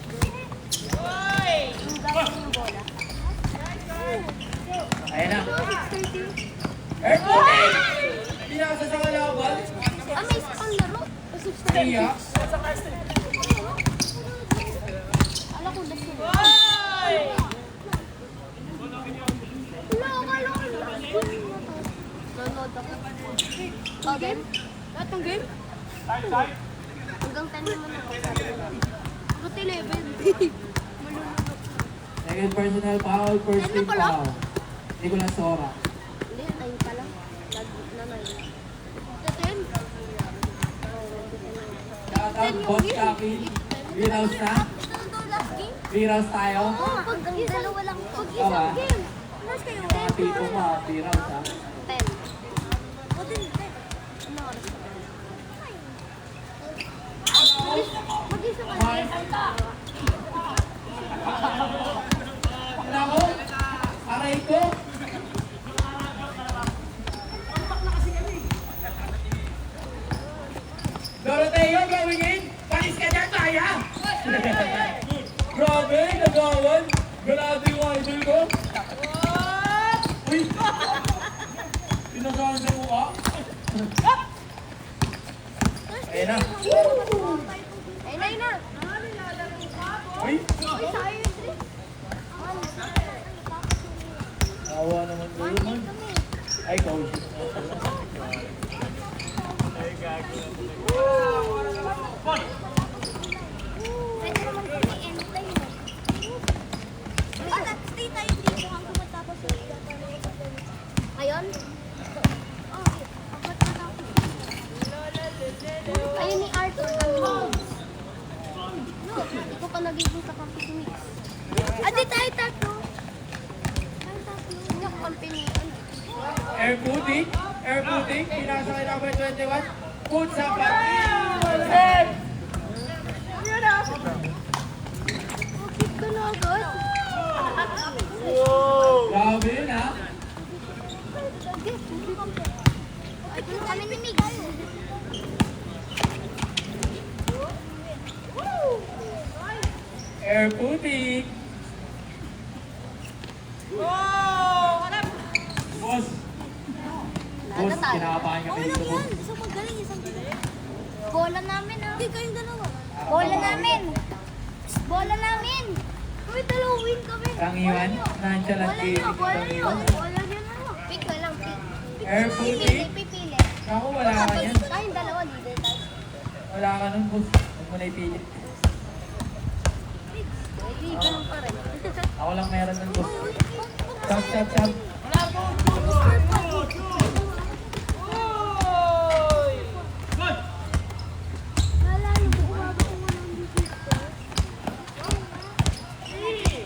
Speaker 4: Yung gagawin yung bola.
Speaker 3: Ayan na.
Speaker 4: 6:30.
Speaker 3: Air putik! Pinasa sa kalaban.
Speaker 4: Ah, may isa pang laro.
Speaker 3: Tia.
Speaker 4: Alam ko na sila. Wala, akala ko na. Nanood ako. Oh, game? Lahat ng game? Hanggang 10 naman ako. Ba't 11? Malulunok.
Speaker 3: Second personal foul, first
Speaker 4: Ano
Speaker 3: team
Speaker 4: pala?
Speaker 3: foul. Nicolas Sora.
Speaker 4: Hindi, 9 pa lang. Lagi na 9. Sa 10?
Speaker 3: Shout out, Boss Kaki. Viraus na.
Speaker 4: Ito daw last game?
Speaker 3: Viraus tayo.
Speaker 4: Oo, pag dalawa lang to. Pag
Speaker 3: Tama.
Speaker 4: isang game. Last kayo.
Speaker 3: Mga tipo mo, Viraus ha.
Speaker 4: 10. O din, 10. Ano oras pa? Mag-isa ka na.
Speaker 3: Nako, aray ko. Doroteo, going in. Palis ka dyan, Maya. Grabe, nagawan. Grabe yung idol ko. Uy! Pinasahan sa mukha. Ayun na.
Speaker 4: Ayun na.
Speaker 3: Uy!
Speaker 4: Uy, sayang yung trip.
Speaker 3: Awa naman ko yun. Ay, coach.
Speaker 4: Pwede naman kami end time. Stay tayo dito hanggang matapos yung Ayun? Ayun ni Arthur. No, hindi ko pa nagiging kakampi si Mix. Adi tayo tatlo. Tayo tatlo. Hindi ako kampi ni
Speaker 3: Air puting. Pinasa kay number 21. Put sa pati.
Speaker 4: Keep ka na agad.
Speaker 3: Grabe yun ha.
Speaker 4: Ay, doon kami ni Mix.
Speaker 3: Air puting. Boss. Boss, kinakabahan kami dito. Boss.
Speaker 4: Isang magaling, isang galing. Bola namin, ah. Hindi kayong dalawa. Bola namin. Bola namin. Kami dalawa win kami.
Speaker 3: Tangiwan, nonchalant
Speaker 4: Bola
Speaker 3: gaming
Speaker 4: nyo,
Speaker 3: ng
Speaker 4: bola nyo.
Speaker 3: Tangiwan.
Speaker 4: Bola nyo na. Pick na lang, pick.
Speaker 3: Air puting.
Speaker 4: Pipili.
Speaker 3: Ako, wala ka yan.
Speaker 4: Tayong dalawa, leader tayo.
Speaker 3: Wala ka nun, boss. Huwag mo na ipilit.
Speaker 4: Leader lang pa rin.
Speaker 3: Ako lang meron nun, boss. Chop.
Speaker 4: Naalala mo, bago ko nga nang dito. Three.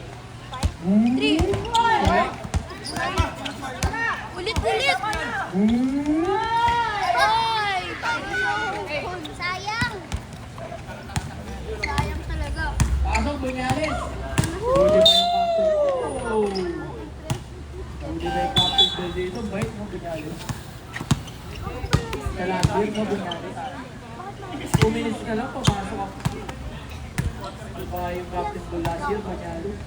Speaker 4: Ulit. Ay! Sayang! Sayang talaga.
Speaker 3: Pasok, Bunyalis. Huli pa yung captain. Oh! Huli pa yung captain ball dito. Bait mo, Bunyalis. Sa last year mo, Bunyalis. 2 minutes na lang, papasok ako. Di ba yung captain ball last year, Bunyalis?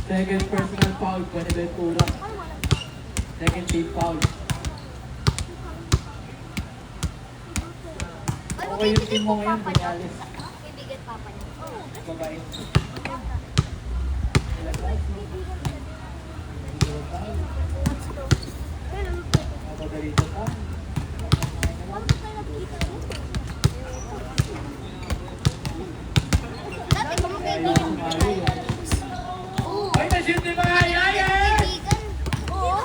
Speaker 3: Second personal foul, Buenaventura. Second team foul. Okay yung team mo ngayon, Bunyalis.
Speaker 4: Kaibigan papa niya.
Speaker 3: Babae. Napagalito ka.
Speaker 4: Dati ko mga kaibigan. Oo.
Speaker 3: Ay, na-shoot ni mga yaya!
Speaker 4: Kaibigan. Oo.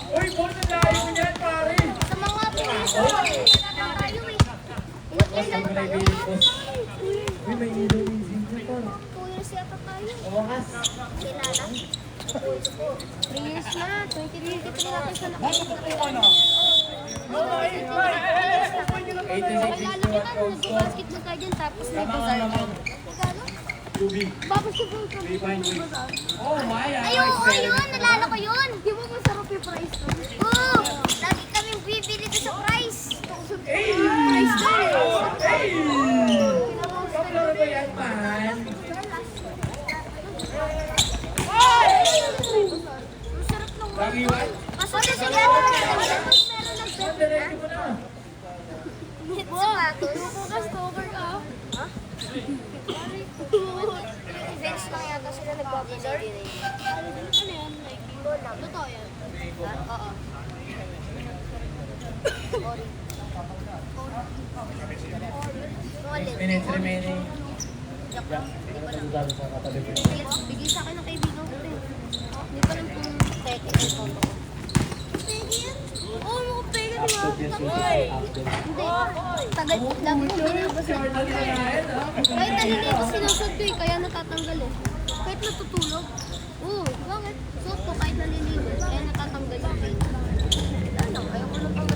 Speaker 3: Uy, ball na layo mo yan, pare!
Speaker 4: Sa mga pinisa. Tayo eh.
Speaker 3: Basta mo na ibilit, boss. Uy, may ilaw yung zinga pa.
Speaker 4: 2 years yata tayo.
Speaker 3: Wakas.
Speaker 4: Kilala? 3 years na. 2023 natin sa
Speaker 3: Bakit po kayo ano? 86
Speaker 4: Kilala
Speaker 3: to
Speaker 4: kita,
Speaker 3: goal score.
Speaker 4: nag-basketball tayo dyan, tapos may
Speaker 3: Tama nga
Speaker 4: bazar
Speaker 3: naman.
Speaker 4: dyan. Magkano?
Speaker 3: Tubig.
Speaker 4: Basketball kami.
Speaker 3: 3 points. Oh, Maya.
Speaker 4: Ayun, nalala ko yun. Di ba masarap yung price ko? Oo, lagi kami bibili doon sa price. Price ko eh.
Speaker 3: Kaplaro ba yan, man?
Speaker 4: Masarap lang.
Speaker 3: Tangiwan?
Speaker 4: Masarap siya. Meron ng
Speaker 3: Diretso mo na.
Speaker 4: sapatos. Stalker ka? Ha? Events lang yata sila nagbabazar. Ano yan? Bola. Totoo yan? Oo. Sorry.
Speaker 3: 6 minutes remaining.
Speaker 4: Joke lang. Hindi ko lang.
Speaker 3: Sa katabi ko.
Speaker 4: Bigay sa akin ng kaibigan ko rin. Hindi pa lang kung peke yung photo ko. Peke yan? Oo, mga peke di ba?
Speaker 3: After this, we'll say after.
Speaker 4: Hindi. Tagal, lagi ko binabasa. Kahit naliligo sinusot ko eh, kaya natatanggal eh. Kahit natutulog. Oo, bakit? Suot ko kahit naliligo, kaya natatanggal yung paint. Wala lang, ayoko na pang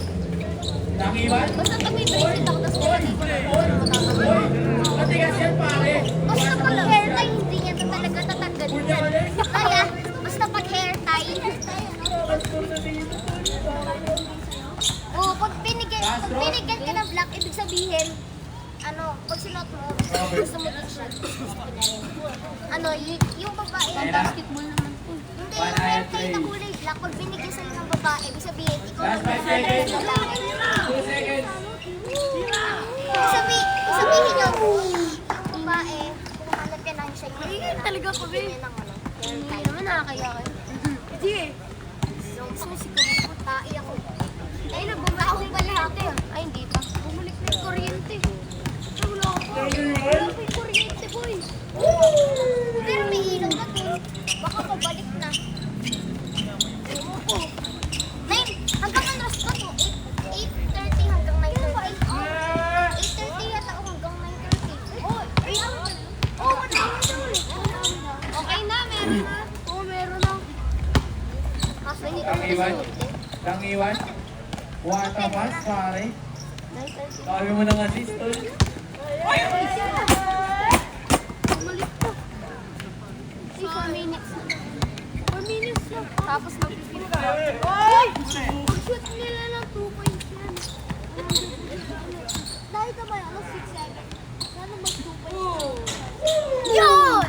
Speaker 3: Tangiwan?
Speaker 4: basta pag may bracelet ako, tapos naliligo na ako, matatanggal.
Speaker 3: Matigas yan, pare.
Speaker 4: Basta pag hair tie, hindi niya to talaga tatanggalin yan. Kaya, basta pag hair tie. Oo, pag binigyan ka ng black, ibig sabihin, pag sinuot mo, gusto mo din siya. Yung babae,
Speaker 3: Ayun na.
Speaker 4: basketball naman. Hindi, yung hair tie na kulay Black, pag binigyan sa'yo ng babae, ibig sabihin, ikaw
Speaker 3: Last 5 seconds. 2 seconds.
Speaker 4: Ibig sabihin yun, babae, kumahanap ka ng siya yung
Speaker 2: Talaga ko, babe.
Speaker 4: Hindi naman nakakaya kayo.
Speaker 2: Hindi eh.
Speaker 4: Susi ko, tae ako. Ay, nabumalik pala ako. Ay, hindi pa. Bumalik na yung kuryente. Ay, wala ako. Wala pa yung kuryente, boy. Pero may ilaw na to. Baka pabalik na. Ewan ko. 9, hanggang ano oras ba to? 8:30 hanggang 9:30. 8:30 yata o hanggang 9:30. Oh, wala na daw eh. Okay na, meron na. Oo, meron na. Kaso hindi ko
Speaker 3: Tangiwan.
Speaker 4: nasulit eh.
Speaker 3: Tangiwan. Wata pass, pare.
Speaker 4: 9:30.
Speaker 3: Sabi mo ng assist, tol.
Speaker 4: Bumalik pa. 4 minutes na. 4 minutes na. Tapos mag-15 ka. Hoy! Pag-shoot nila ng 2 points yan. Dahil ka ba yan? 6-7. Sana mag-2 points. Yun!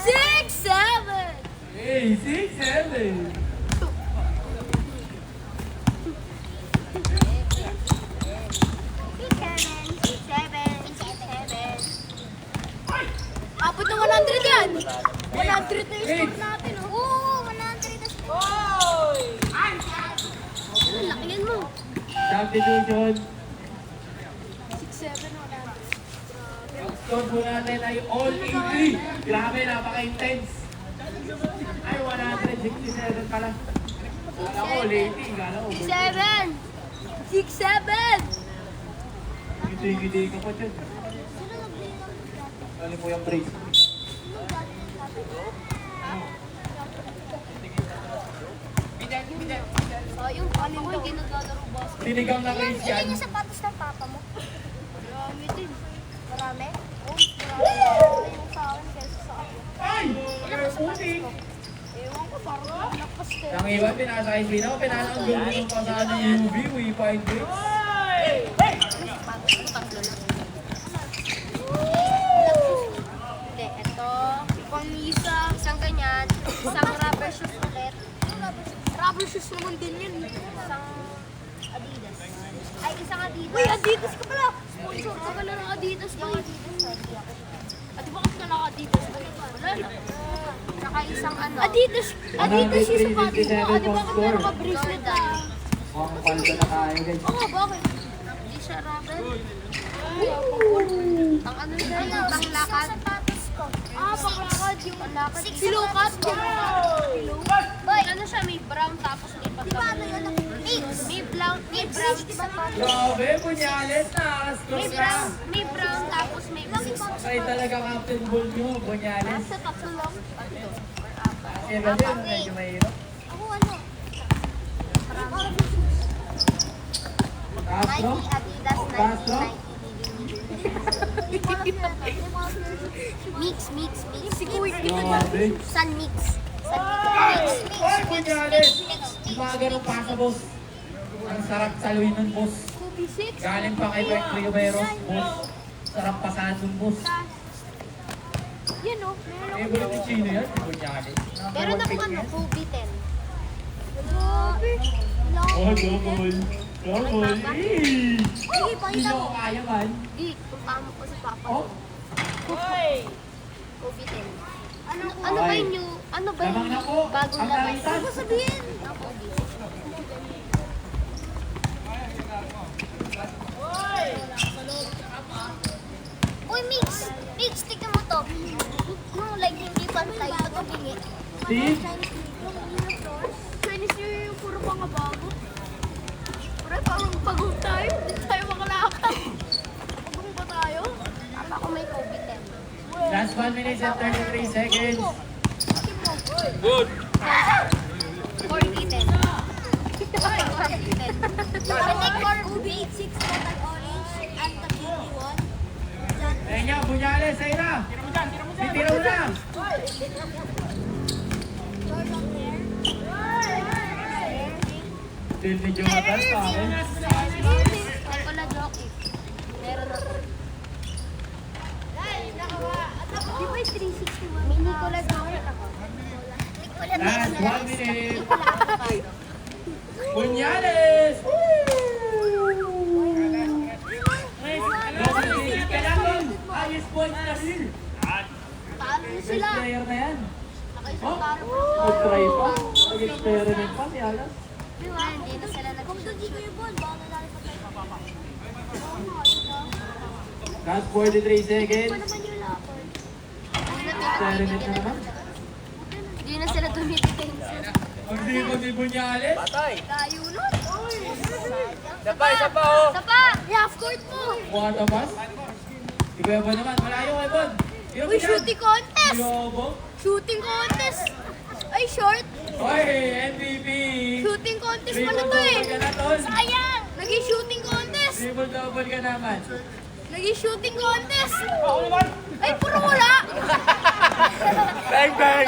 Speaker 4: 6-7!
Speaker 3: Hey, 6-7.
Speaker 4: Abot na 100 yan! 100 na yung score natin, oh. Oo, 100 na score. Laki yan mo.
Speaker 3: Substitution.
Speaker 4: 6-7 na 100.
Speaker 3: Ang score po natin ay all 80. Grabe, napaka-intense. Ay, 167 pala. Kala ko, all 80. Kala ko,
Speaker 4: 6-7! 6-7!
Speaker 3: gidi-gidi ka pa dyan. Ano po yung break?
Speaker 4: Yung papa ko hindi naglalaro basket.
Speaker 3: Sinigang na
Speaker 4: Ilan
Speaker 3: Christian.
Speaker 4: yung sapatos ng papa mo? Marami din. Marami? Oo, marami. Yung sa akin kaysa sa akin.
Speaker 3: Ay!
Speaker 4: Ilan ang sapatos ko? Ewan ko, parang lakas din.
Speaker 3: Nang iba, pinasa kay Spino. Pinasa ang gulo ng pasaan ng UV. We find breaks.
Speaker 4: Sapatos ko, tatlo lang. Hindi, ito. Pang-isa. Isang ganyan. Isang rubber shoes ulit. Rubber shoes naman din yan. Isang Adidas. Ay, isang Adidas. Uy, Adidas ka pala! Sponsor ka pala ng Adidas. Yung Adidas na hindi ako.
Speaker 2: At di ba kasi na Adidas? Wala na.
Speaker 4: Saka isang ano.
Speaker 2: Adidas yung sapatos mo. Ah, di ba kung meron ka bracelet
Speaker 4: Jordan.
Speaker 2: ah?
Speaker 3: Mukhang paldo na tayo, guys.
Speaker 2: Oo, bakit?
Speaker 4: Hindi siya rubber. Ang ano na yun? Ang lakad. Sapatos ko.
Speaker 2: Ah, panglakad yung
Speaker 4: Lakad.
Speaker 2: silukat.
Speaker 4: Silukat. Boy,
Speaker 2: Ano siya, may brown tapos may
Speaker 4: di ba ano yun?
Speaker 2: May brown
Speaker 4: sapatos.
Speaker 3: Grabe, Bunyales, nakakastos ka.
Speaker 2: may brown tapos may blue.
Speaker 3: Kayo talaga captain ball nyo, Bunyales.
Speaker 4: Sa tatlo lang.
Speaker 3: Kaya ba yun, medyo mahirap.
Speaker 4: Ako ano?
Speaker 3: Castro?
Speaker 4: Nike, Adidas,
Speaker 3: Castro?
Speaker 4: Mix.
Speaker 2: Si Kuya.
Speaker 3: Grabe.
Speaker 4: Sun mix.
Speaker 3: Ay, Bunyales! Yung mga ganong pasa, boss. Ang sarap saluhin nun, boss.
Speaker 2: Kobe 6.
Speaker 3: Galing pa kay Frank Riveros, boss. Sarap pasahan nun, boss.
Speaker 2: Yan o. Meron
Speaker 3: Eh, wala ni Chino yan, si Bunyales.
Speaker 4: Pero na kung ano, Kobe 10.
Speaker 2: Grabe.
Speaker 3: Oh, double. Double. Eh!
Speaker 4: Sige,
Speaker 3: Hindi
Speaker 4: pakita
Speaker 3: nyo
Speaker 4: mo.
Speaker 3: ko kaya man.
Speaker 4: Di, puntahan mo ko si Papa.
Speaker 3: Oh,
Speaker 4: Kobe 10. Ano
Speaker 3: Ay.
Speaker 4: ba yung new, ano ba
Speaker 3: lamang
Speaker 4: yung
Speaker 3: na po.
Speaker 4: bagong
Speaker 3: Ang
Speaker 4: labas?
Speaker 3: kalitan.
Speaker 4: Ano ba sabihin? Ang Kobe. Uy, Mix, tignan mo to. Yung like hindi pantay, pagkabingi.
Speaker 3: Steve?
Speaker 2: Chinese New Year yung puro mga bago. Pre, parang pagod tayo. Hindi tayo makalakad. Pagod ba tayo?
Speaker 4: Papa ko may Kobe 10.
Speaker 3: Last 1 minute and 33 seconds.
Speaker 1: Good.
Speaker 4: 40 10. 40 10. I think Kobe 6 total orange and the baby one.
Speaker 3: Ayun niya, Bunyales, ayun na. Tira mo na.
Speaker 4: Jordan hair.
Speaker 3: Still ni Jonathan, pare.
Speaker 4: Ay, wala jockey. Meron ako. Di ba yung 361? May Nicolas Jockey ako.
Speaker 3: Last 1 minute. Punyales! Double-digit ka na, Tol. Highest point na rin.
Speaker 2: Talo na
Speaker 3: Best
Speaker 2: sila.
Speaker 3: player na yan.
Speaker 2: Nakaisang talo pa.
Speaker 3: Mag-try pa. Mag-experiment pa si Alas.
Speaker 2: Hindi na sila nag- Kung doon yung ball, baka nanalo pa tayo.
Speaker 3: Last 43 seconds.
Speaker 2: Ano naman yung lapon?
Speaker 3: Experiment na naman.
Speaker 2: Hindi na sila tumitingin.
Speaker 3: Hindi ko si Punyales.
Speaker 2: Layo nun.
Speaker 1: Isa pa, oh.
Speaker 2: Sapa! Half court mo!
Speaker 3: Mukha tapas. Si Kuya Bon naman. Malayo kay Bon.
Speaker 2: Uy, shooting contest!
Speaker 3: Yobo.
Speaker 2: Shooting contest! Ay, short!
Speaker 3: Oy, MVP.
Speaker 2: Shooting contest pala to
Speaker 3: Triple-double ka na, Tol.
Speaker 2: Sayang! Naging shooting contest!
Speaker 3: Triple-double ka naman.
Speaker 2: Naging shooting contest! Ay, puro wala!
Speaker 1: Bang, bang!